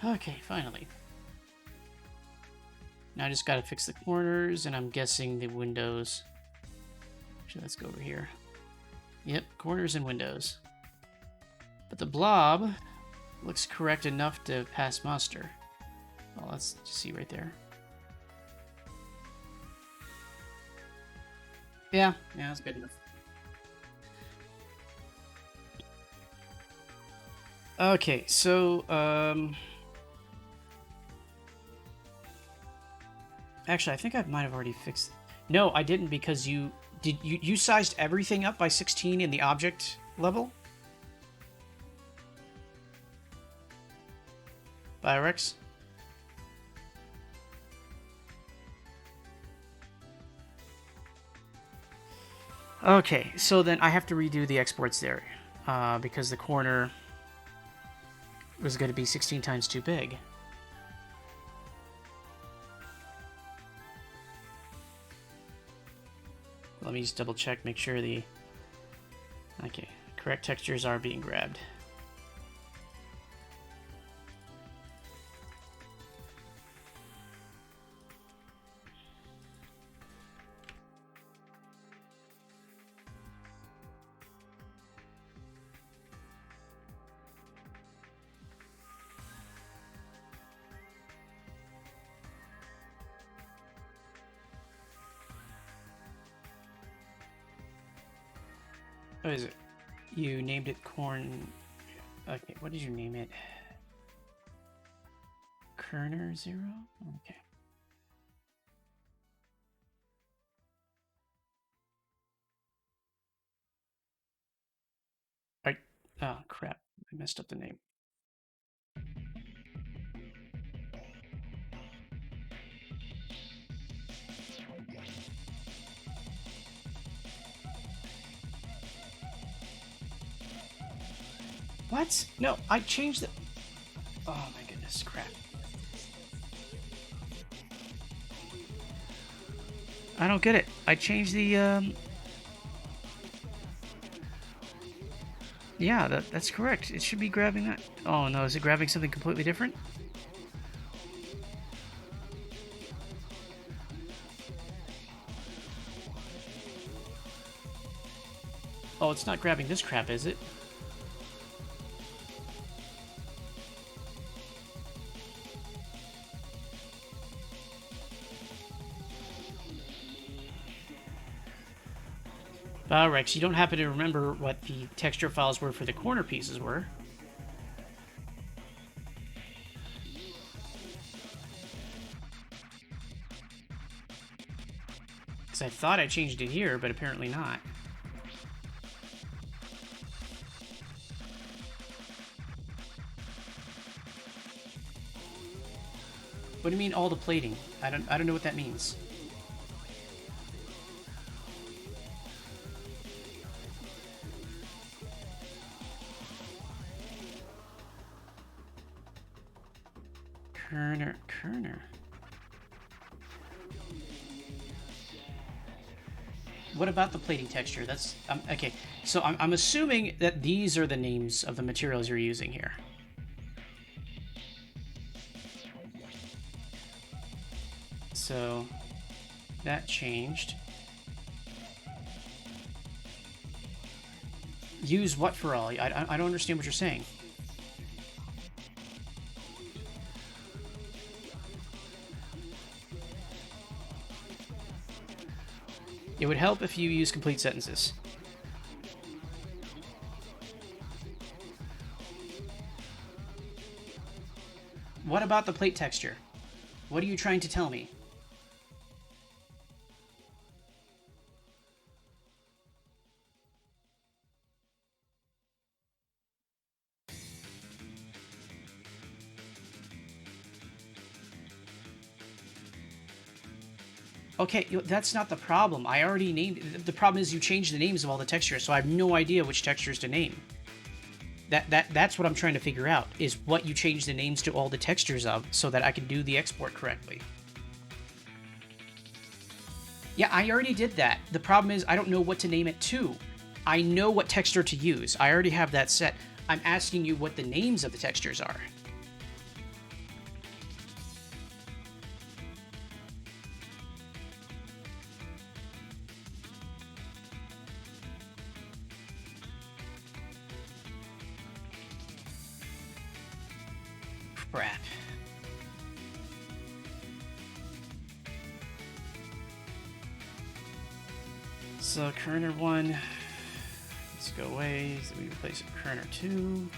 Okay, finally. Now I just gotta fix the corners, and I'm guessing the windows. Actually, let's go over here. Yep, corners and windows. But the blob looks correct enough to pass muster. Well, let's just see right there. Yeah, that's good enough. Okay, so, actually, I think I might have already fixed... No, I didn't, because you sized everything up by 16 in the object level? Biorex? Okay, so then I have to redo the exports there, because the corner was going to be 16 times too big. Let me just double check, make sure the... Okay, correct textures are being grabbed. What is it? You named it corn... Okay, what did you name it? Kerner 0? Okay. Alright. Oh, crap. I messed up the name. What? No, I changed the... Oh my goodness, crap. I don't get it. I changed the, Yeah, that's correct. It should be grabbing that. Oh no, is it grabbing something completely different? Oh, it's not grabbing this crap, is it? Rex, you don't happen to remember what the texture files were for the corner pieces were? Because I thought I changed it here, but apparently not. What do you mean all the plating? I don't know what that means. Kerner. What about the plating texture? That's okay. So I'm assuming that these are the names of the materials you're using here. So that changed. Use what for all? I don't understand what you're saying. It would help if you use complete sentences. What about the plate texture? What are you trying to tell me? Okay, that's not the problem. I already named... The problem is you changed the names of all the textures, so I have no idea which textures to name. That's what I'm trying to figure out, is what you changed the names to all the textures of, so that I can do the export correctly. Yeah, I already did that. The problem is I don't know what to name it to. I know what texture to use. I already have that set. I'm asking you what the names of the textures are. Crap. So Kerner 1, let's go away. So we replace it with Kerner 2.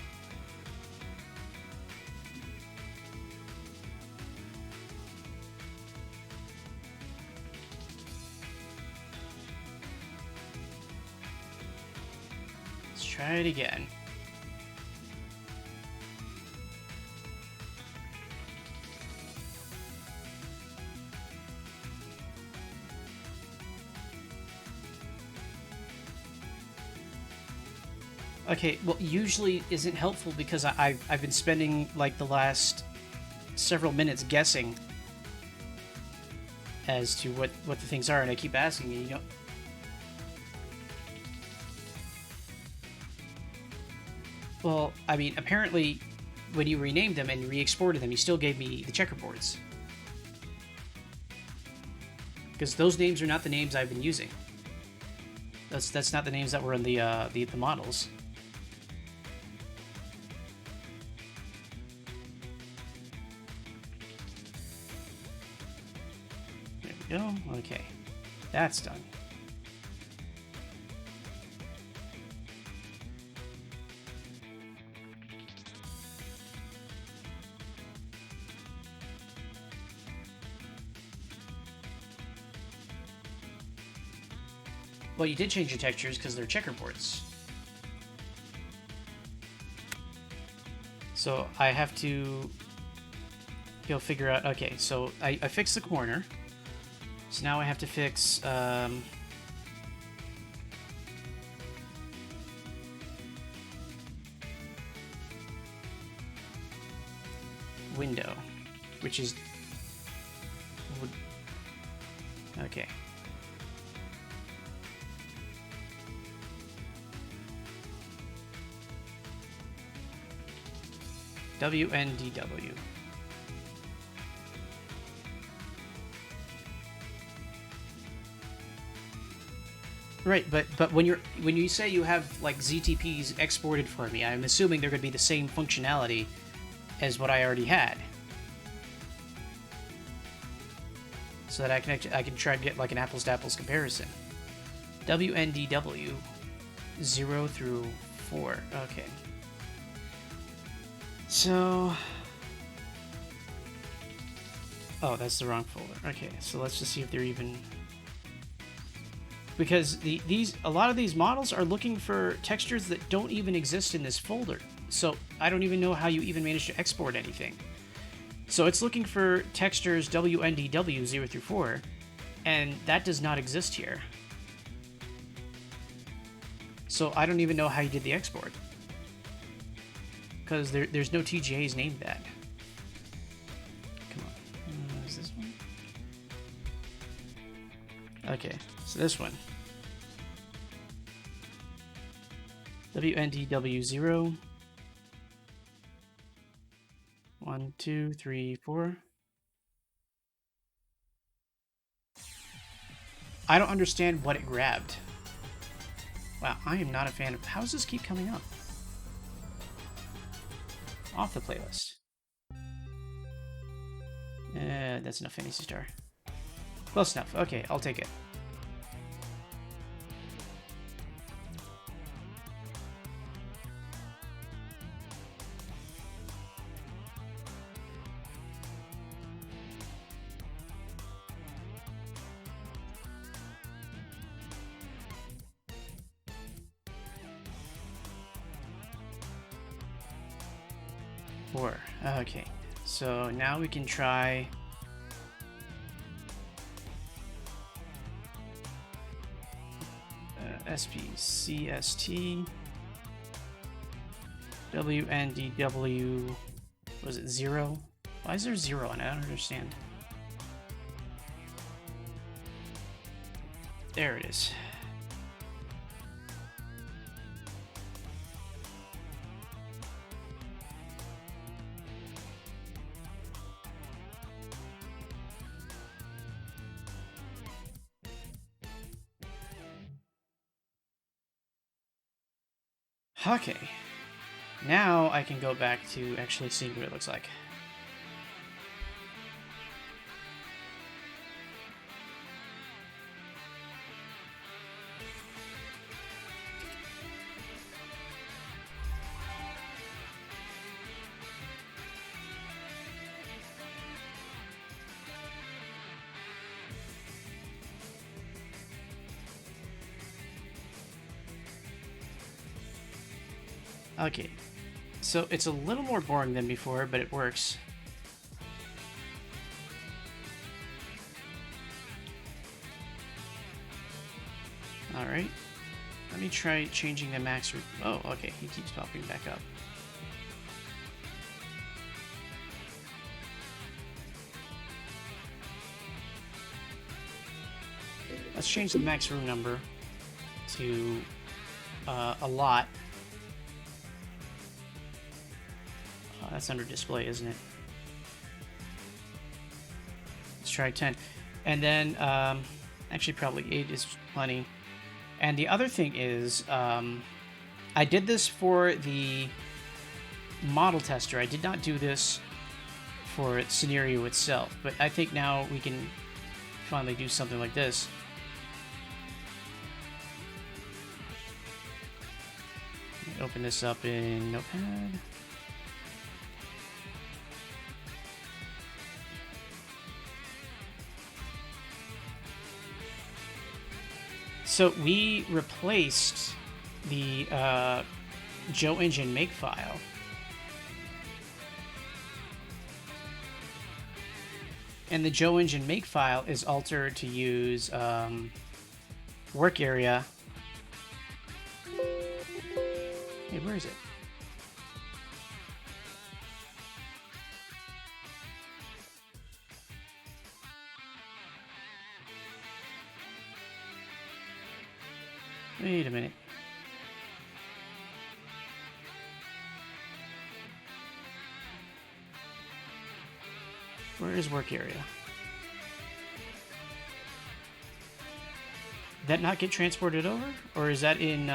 Let's try it again. Okay, well, usually isn't helpful because I've been spending like the last several minutes guessing as to what the things are, and I keep asking you, you know. Well, I mean, apparently when you renamed them and re-exported them, you still gave me the checkerboards. Because those names are not the names I've been using. That's not the names that were in the models. There we go. Okay, that's done. Well, you did change your textures because they're checkerboards. So I have to figure out... Okay, so I fixed the corner. So now I have to fix... window, which is... Okay. WNDW. Right, but when you say you have like ZTPs exported for me, I'm assuming they're going to be the same functionality as what I already had, so that I can try to get like an apples to apples comparison. WNDW 0 through 4. Okay. So... oh, that's the wrong folder. Okay, so let's just see if they're even... because a lot of these models are looking for textures that don't even exist in this folder. So I don't even know how you even manage to export anything. So it's looking for textures WNDW 0 through 4, and that does not exist here. So I don't even know how you did the export, because there's no TGAs named that. Come on, is this one? Okay, so this one. WNDW 0. 1, 2, 3, 4. I don't understand what it grabbed. Wow, I am not a fan of... how does this keep coming up? Off the playlist. That's enough Fantasy Star. Close enough. Okay, I'll take it. Okay, so now we can try SPCST WNDW. Was it 0? Why is there 0 on it? I don't understand. There it is. Okay, now I can go back to actually seeing what it looks like. Okay, so it's a little more boring than before, but it works. Alright, let me try changing the max... oh, okay, he keeps popping back up. Let's change the max room number to a lot. That's under display, isn't it? Let's try 10. And then, actually probably 8 is plenty. And the other thing is, I did this for the model tester. I did not do this for Seniriu itself. But I think now we can finally do something like this. Let me open this up in Notepad. So we replaced the Joe Engine makefile. And the Joe Engine makefile is altered to use work area. Hey, where is it? Wait a minute. Where is work area? Did that not get transported over? Or is that in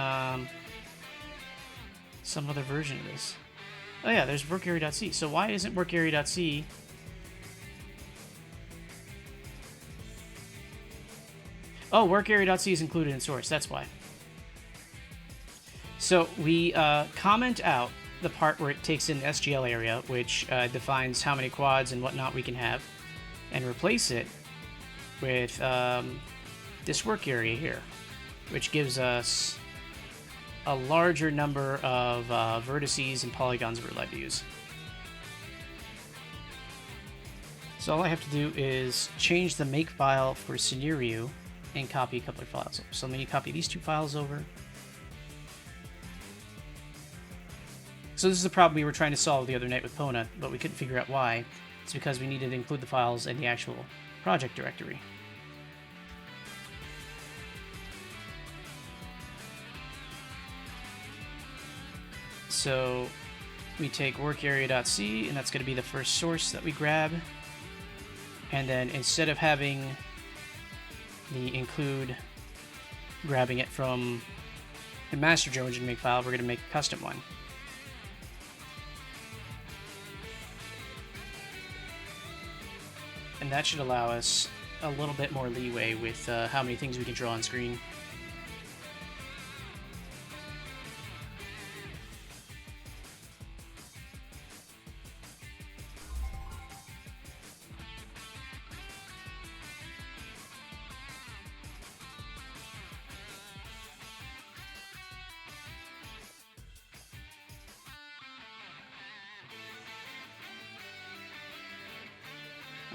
some other version of this? Oh yeah, there's work area.c. So why isn't work area.c Oh, workarea.c is included in source. That's why. So we comment out the part where it takes in the SGL area, which defines how many quads and whatnot we can have, and replace it with this work area here, which gives us a larger number of vertices and polygons we're allowed to use. So all I have to do is change the make file for Seniriu and copy a couple of files over. So let me copy these two files over. So this is the problem we were trying to solve the other night with Pona, but we couldn't figure out why. It's because we needed to include the files in the actual project directory. So we take workarea.c, and that's going to be the first source that we grab. And then instead of having the include grabbing it from the master Geoengine make file, we're going to make a custom one. And that should allow us a little bit more leeway with how many things we can draw on screen.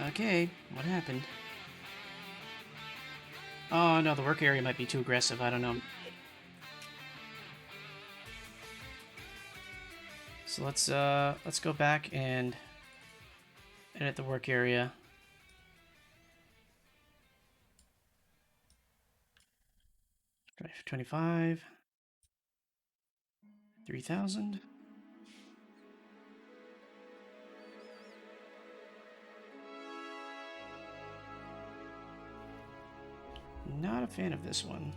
Okay, what happened? Oh no, the work area might be too aggressive, I don't know. So let's go back and edit the work area. Try 25. 3,000. Not a fan of this one.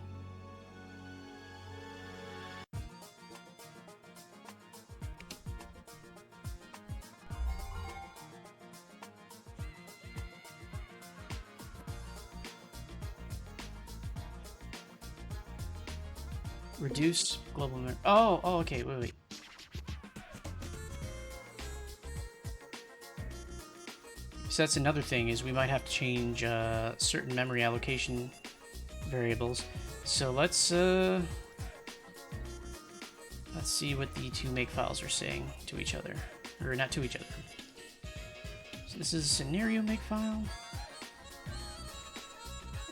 Reduce global... Oh, okay, wait. So that's another thing, is we might have to change certain memory allocation variables. So let's see what the two make files are saying to each other. Or not to each other. So this is Seniriu make file.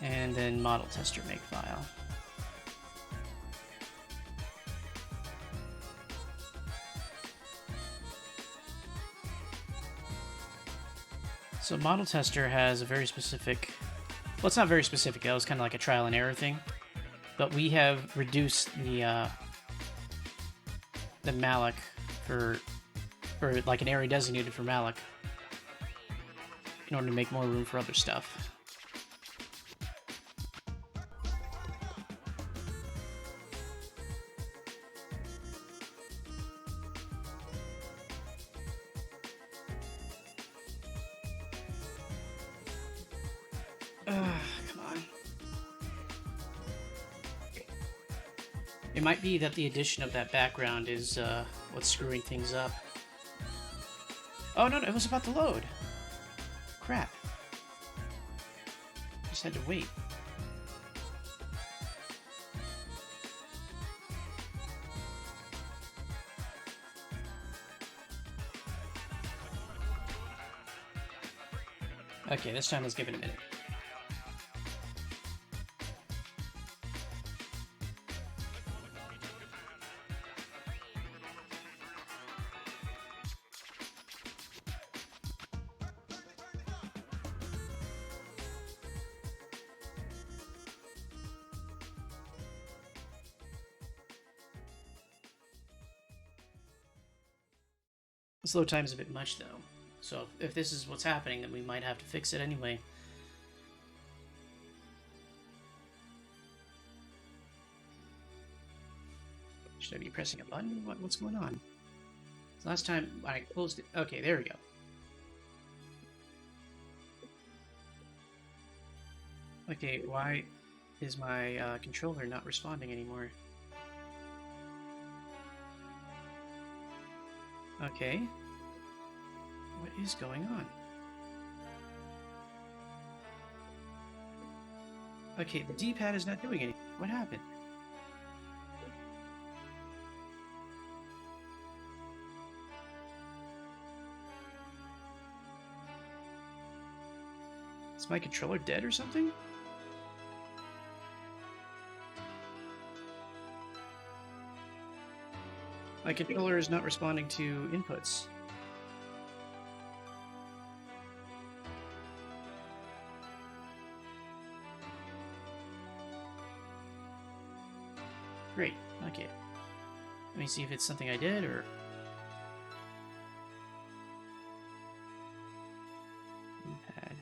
And then model tester make file. So model tester has a very specific, well, it's not very specific, that was kind of like a trial and error thing, but we have reduced the malloc for like an area designated for malloc in order to make more room for other stuff. Come on. It might be that the addition of that background is what's screwing things up. Oh, no, it was about to load. Crap. Just had to wait. Okay, this time let's give it a minute. Slow time's a bit much, though. So if this is what's happening, then we might have to fix it anyway. Should I be pressing a button? What's going on? So last time I closed it... Okay, there we go. Okay, why... is my controller not responding anymore? Okay. What is going on? Okay, the D-pad is not doing anything. What happened? Is my controller dead or something? My controller is not responding to inputs. Great. Okay. Let me see if it's something I did or... D-pad.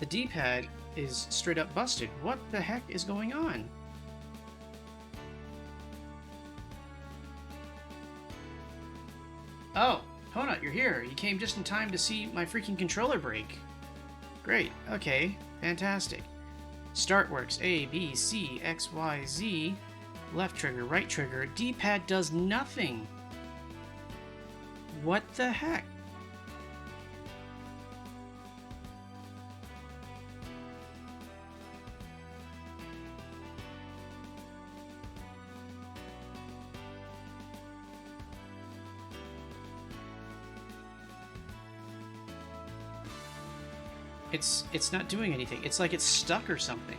The D-pad is straight up busted. What the heck is going on? Oh, Honut, you're here. You came just in time to see my freaking controller break. Great. Okay. Fantastic. Start works. A, B, C, X, Y, Z. Left trigger, right trigger. D-pad does nothing. What the heck? It's not doing anything. It's like it's stuck or something.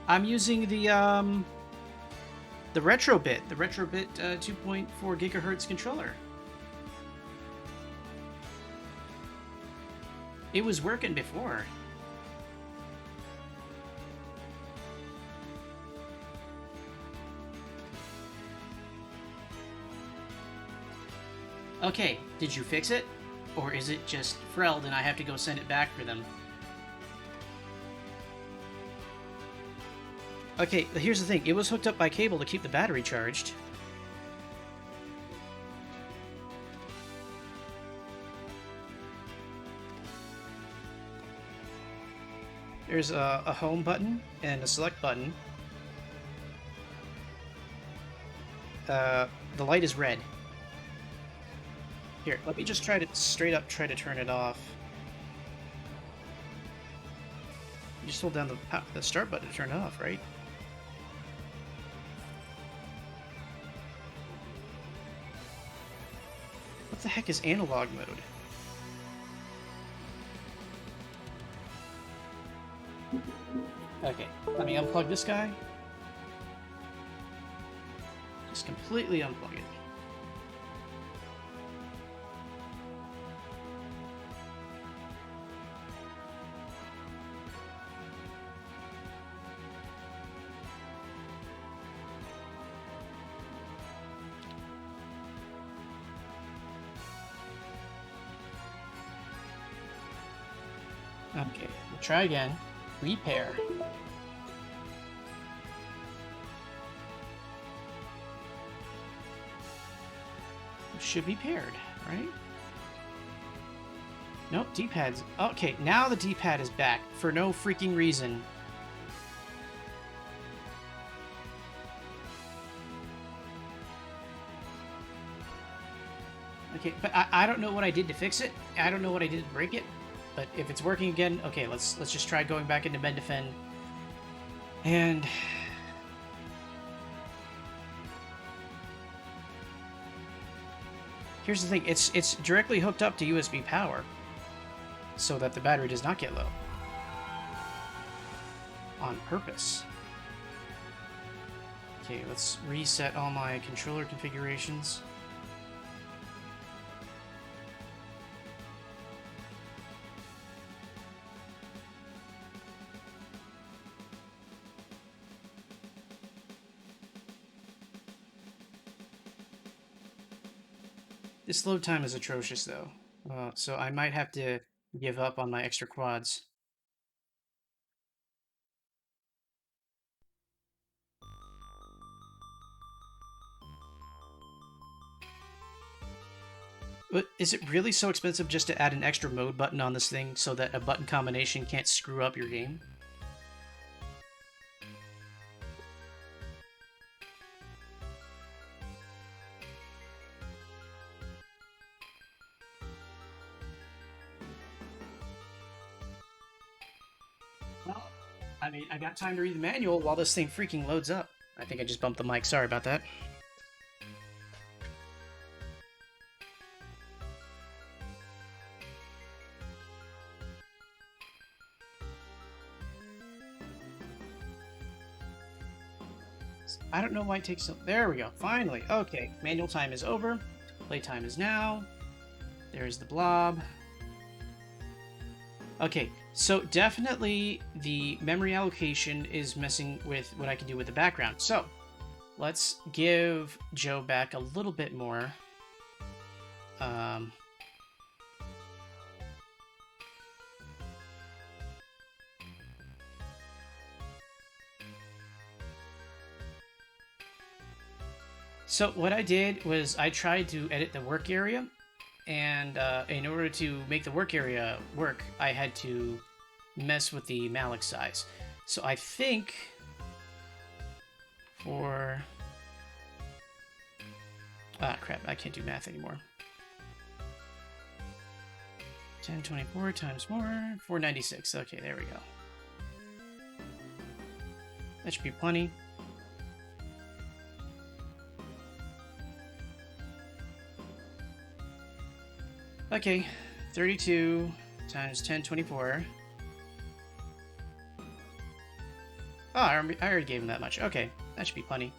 I'm using the Retrobit, 2.4 gigahertz controller. It was working before. Okay, did you fix it? Or is it just frelled and I have to go send it back for them? Okay, here's the thing. It was hooked up by cable to keep the battery charged. There's a home button and a select button. The light is red. Here, let me just try to straight up try to turn it off. You just hold down the start button to turn it off, right? What the heck is analog mode? Okay, let me unplug this guy. Just completely unplug it. Okay, we'll try again. Repair. It should be paired, right? Nope, D-pad's... Okay, now the D-pad is back for no freaking reason. Okay, but I don't know what I did to fix it. I don't know what I did to break it. But if it's working again, okay, let's just try going back into Mendefend. And here's the thing, it's directly hooked up to USB power so that the battery does not get low. On purpose. Okay, let's reset all my controller configurations. This load time is atrocious, though, so I might have to give up on my extra quads. But is it really so expensive just to add an extra mode button on this thing so that a button combination can't screw up your game? Well, I mean, I got time to read the manual while this thing freaking loads up. I think I just bumped the mic. Sorry about that. I don't know why it takes so... There we go. Finally. Okay. Manual time is over. Playtime is now. There's the blob. Okay, so definitely the memory allocation is messing with what I can do with the background. So, let's give Joe back a little bit more. So what I did was I tried to edit the work area, and in order to make the work area work, I had to mess with the mallet size. So I think for... Ah, crap, I can't do math anymore. 1024 times 496. Okay, there we go. That should be plenty. Okay, 32 times 1024. Oh, I already gave him that much. Okay, that should be plenty.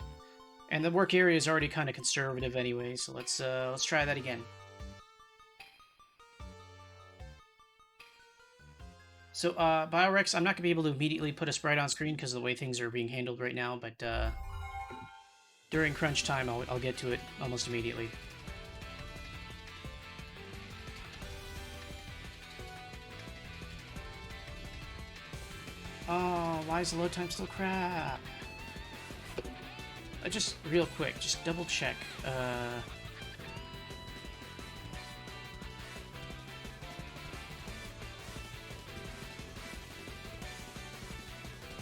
And the work area is already kind of conservative anyway, so let's try that again. So, Biorex, I'm not gonna be able to immediately put a sprite on screen because of the way things are being handled right now, but during crunch time, I'll get to it almost immediately. Oh, why is the load time still crap? Just real quick, just double check.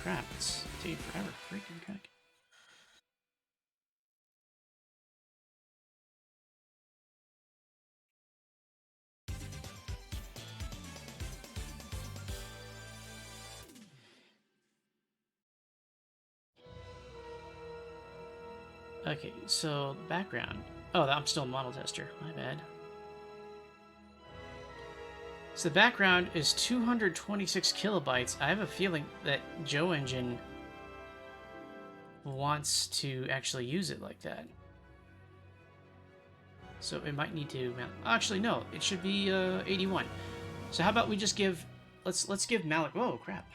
Crap, it's taking forever. Freaking heck. Okay, so background. Oh, I'm still a model tester. My bad. So the background is 226 kilobytes. I have a feeling that Joe Engine wants to actually use it like that. So it might need to... Actually, no. It should be 81. So how about we just give... Let's give Malik... Whoa, crap.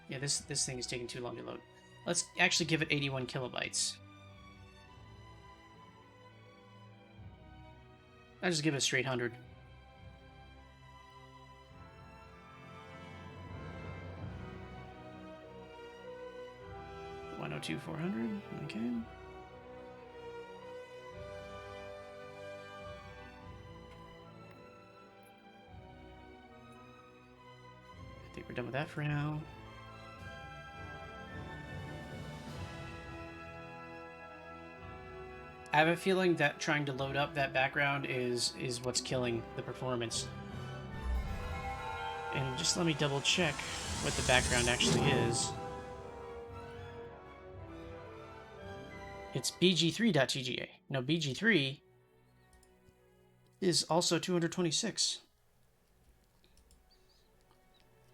Yeah, this thing is taking too long to load. Let's actually give it 81 kilobytes. I'll just give it a straight 100. $102 400. Okay. I think we're done with that for now. I have a feeling that trying to load up that background is what's killing the performance. And just let me double check what the background actually is. It's bg3.tga. Now bg3 is also 226.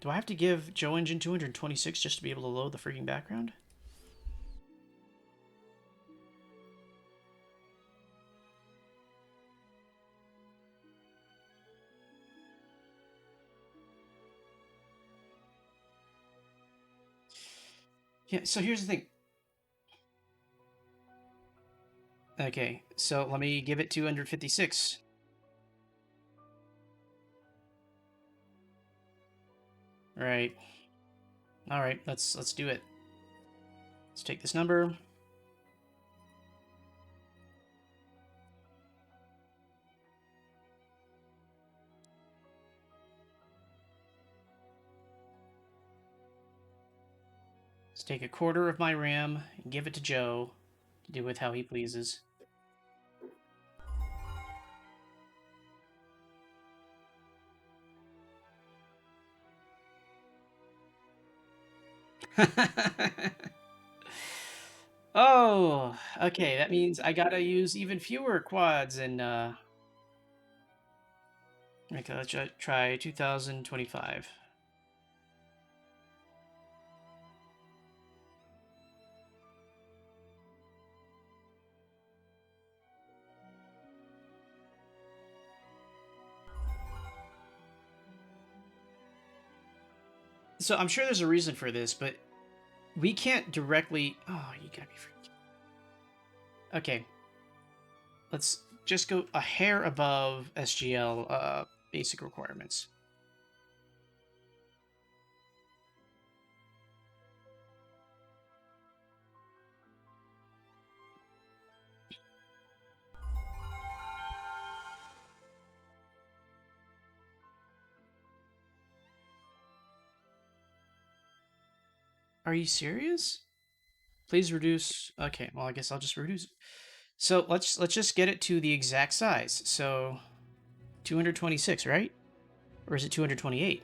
Do I have to give Joe Engine 226 just to be able to load the freaking background? Yeah, so here's the thing. Okay, so let me give it 256. Right. Alright, let's do it. Let's take this number. Let's take a quarter of my RAM and give it to Joe to do with how he pleases. Oh, okay, that means I gotta use even fewer quads and, okay, let's try 2025. So I'm sure there's a reason for this, but we can't directly... Oh, you gotta be freaking... Okay. Let's just go a hair above SGL basic requirements. Are you serious? Please reduce... Okay, well, I guess I'll just reduce it. So let's just get it to the exact size. So 226, right? Or is it 228?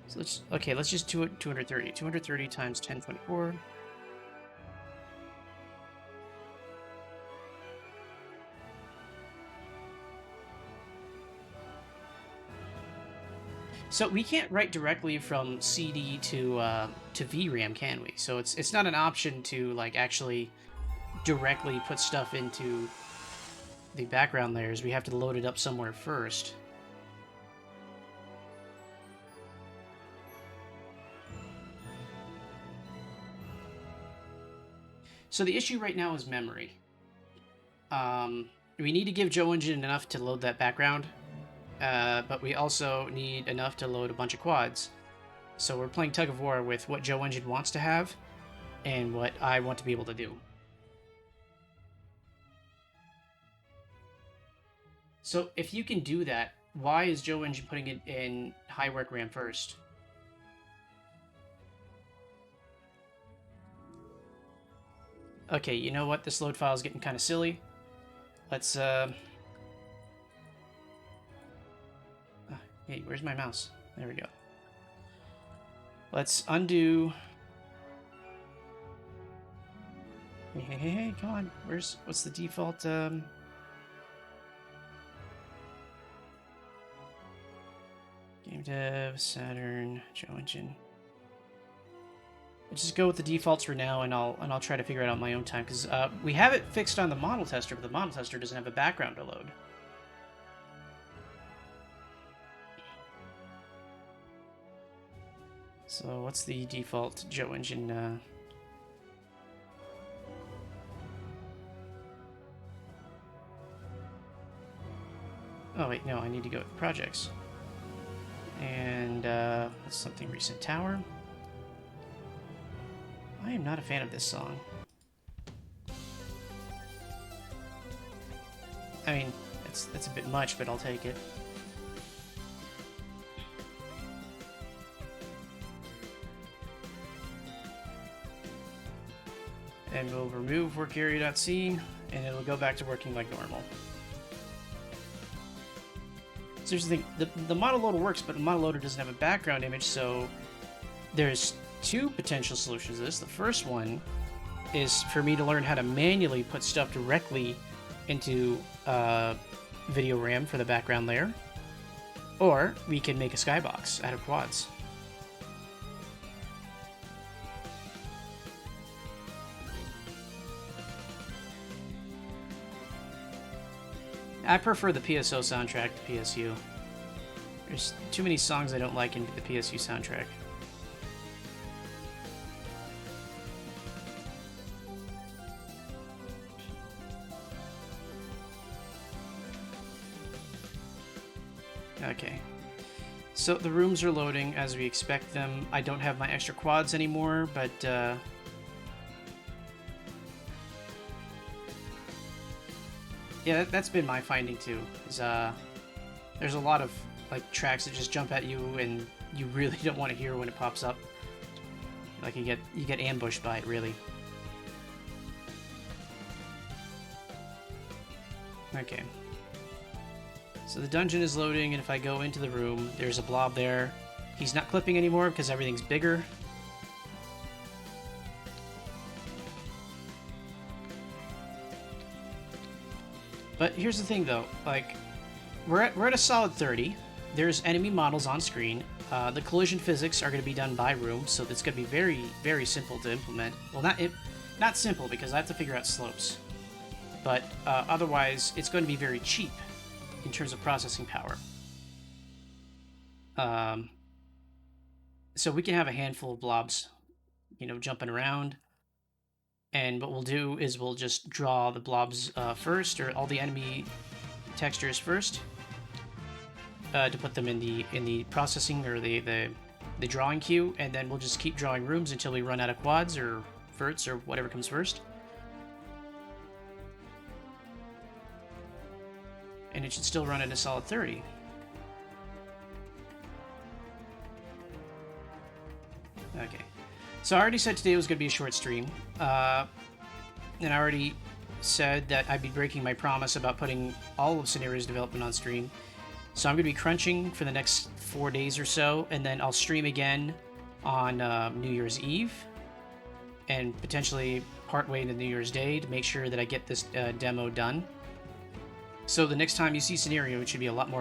So let's just do it 230. 230 times 1024. So we can't write directly from CD to VRAM, can we? So it's not an option to like actually directly put stuff into the background layers. We have to load it up somewhere first. So the issue right now is memory. We need to give Joe Engine enough to load that background, but we also need enough to load a bunch of quads. So we're playing tug of war with what Joe Engine wants to have and what I want to be able to do. So if you can do that, why is Joe Engine putting it in high work RAM first? Okay, you know what? This load file is getting kind of silly. Let's, hey, where's my mouse? There we go. Let's undo... Hey, come on. What's the default, Game Dev, Saturn, Joe Engine. Let's just go with the defaults for now, and I'll try to figure it out on my own time, because we have it fixed on the model tester, but the model tester doesn't have a background to load. So what's the default Joe Engine? Oh wait, no, I need to go to projects. And that's something recent. Tower. I am not a fan of this song. I mean, that's a bit much, but I'll take it. And we'll remove work area.c, and it'll go back to working like normal. So here's the thing, the model loader works, but the model loader doesn't have a background image, so there's two potential solutions to this. The first one is for me to learn how to manually put stuff directly into video RAM for the background layer, or we can make a skybox out of quads. I prefer the PSO soundtrack to PSU. There's too many songs I don't like in the PSU soundtrack. Okay. So the rooms are loading as we expect them. I don't have my extra quads anymore, but yeah, that's been my finding too. Is there's a lot of like tracks that just jump at you and you really don't want to hear when it pops up. Like you get ambushed by it, really. Okay. So the dungeon is loading, and if I go into the room, there's a blob there. He's not clipping anymore because everything's bigger. But here's the thing, though. Like, we're at a solid 30. There's enemy models on screen. The collision physics are going to be done by room, so it's going to be very, very simple to implement. Well, not simple, because I have to figure out slopes. But otherwise, it's going to be very cheap in terms of processing power. So we can have a handful of blobs, you know, jumping around. And what we'll do is we'll just draw the blobs first, or all the enemy textures first, to put them in the processing or the drawing queue, and then we'll just keep drawing rooms until we run out of quads or verts or whatever comes first. And it should still run at a solid 30. Okay. So I already said today was going to be a short stream. And I already said that I'd be breaking my promise about putting all of Seniriu's development on stream. So I'm going to be crunching for the next 4 days or so, and then I'll stream again on New Year's Eve, and potentially partway into New Year's Day to make sure that I get this demo done. So the next time you see Seniriu, it should be a lot more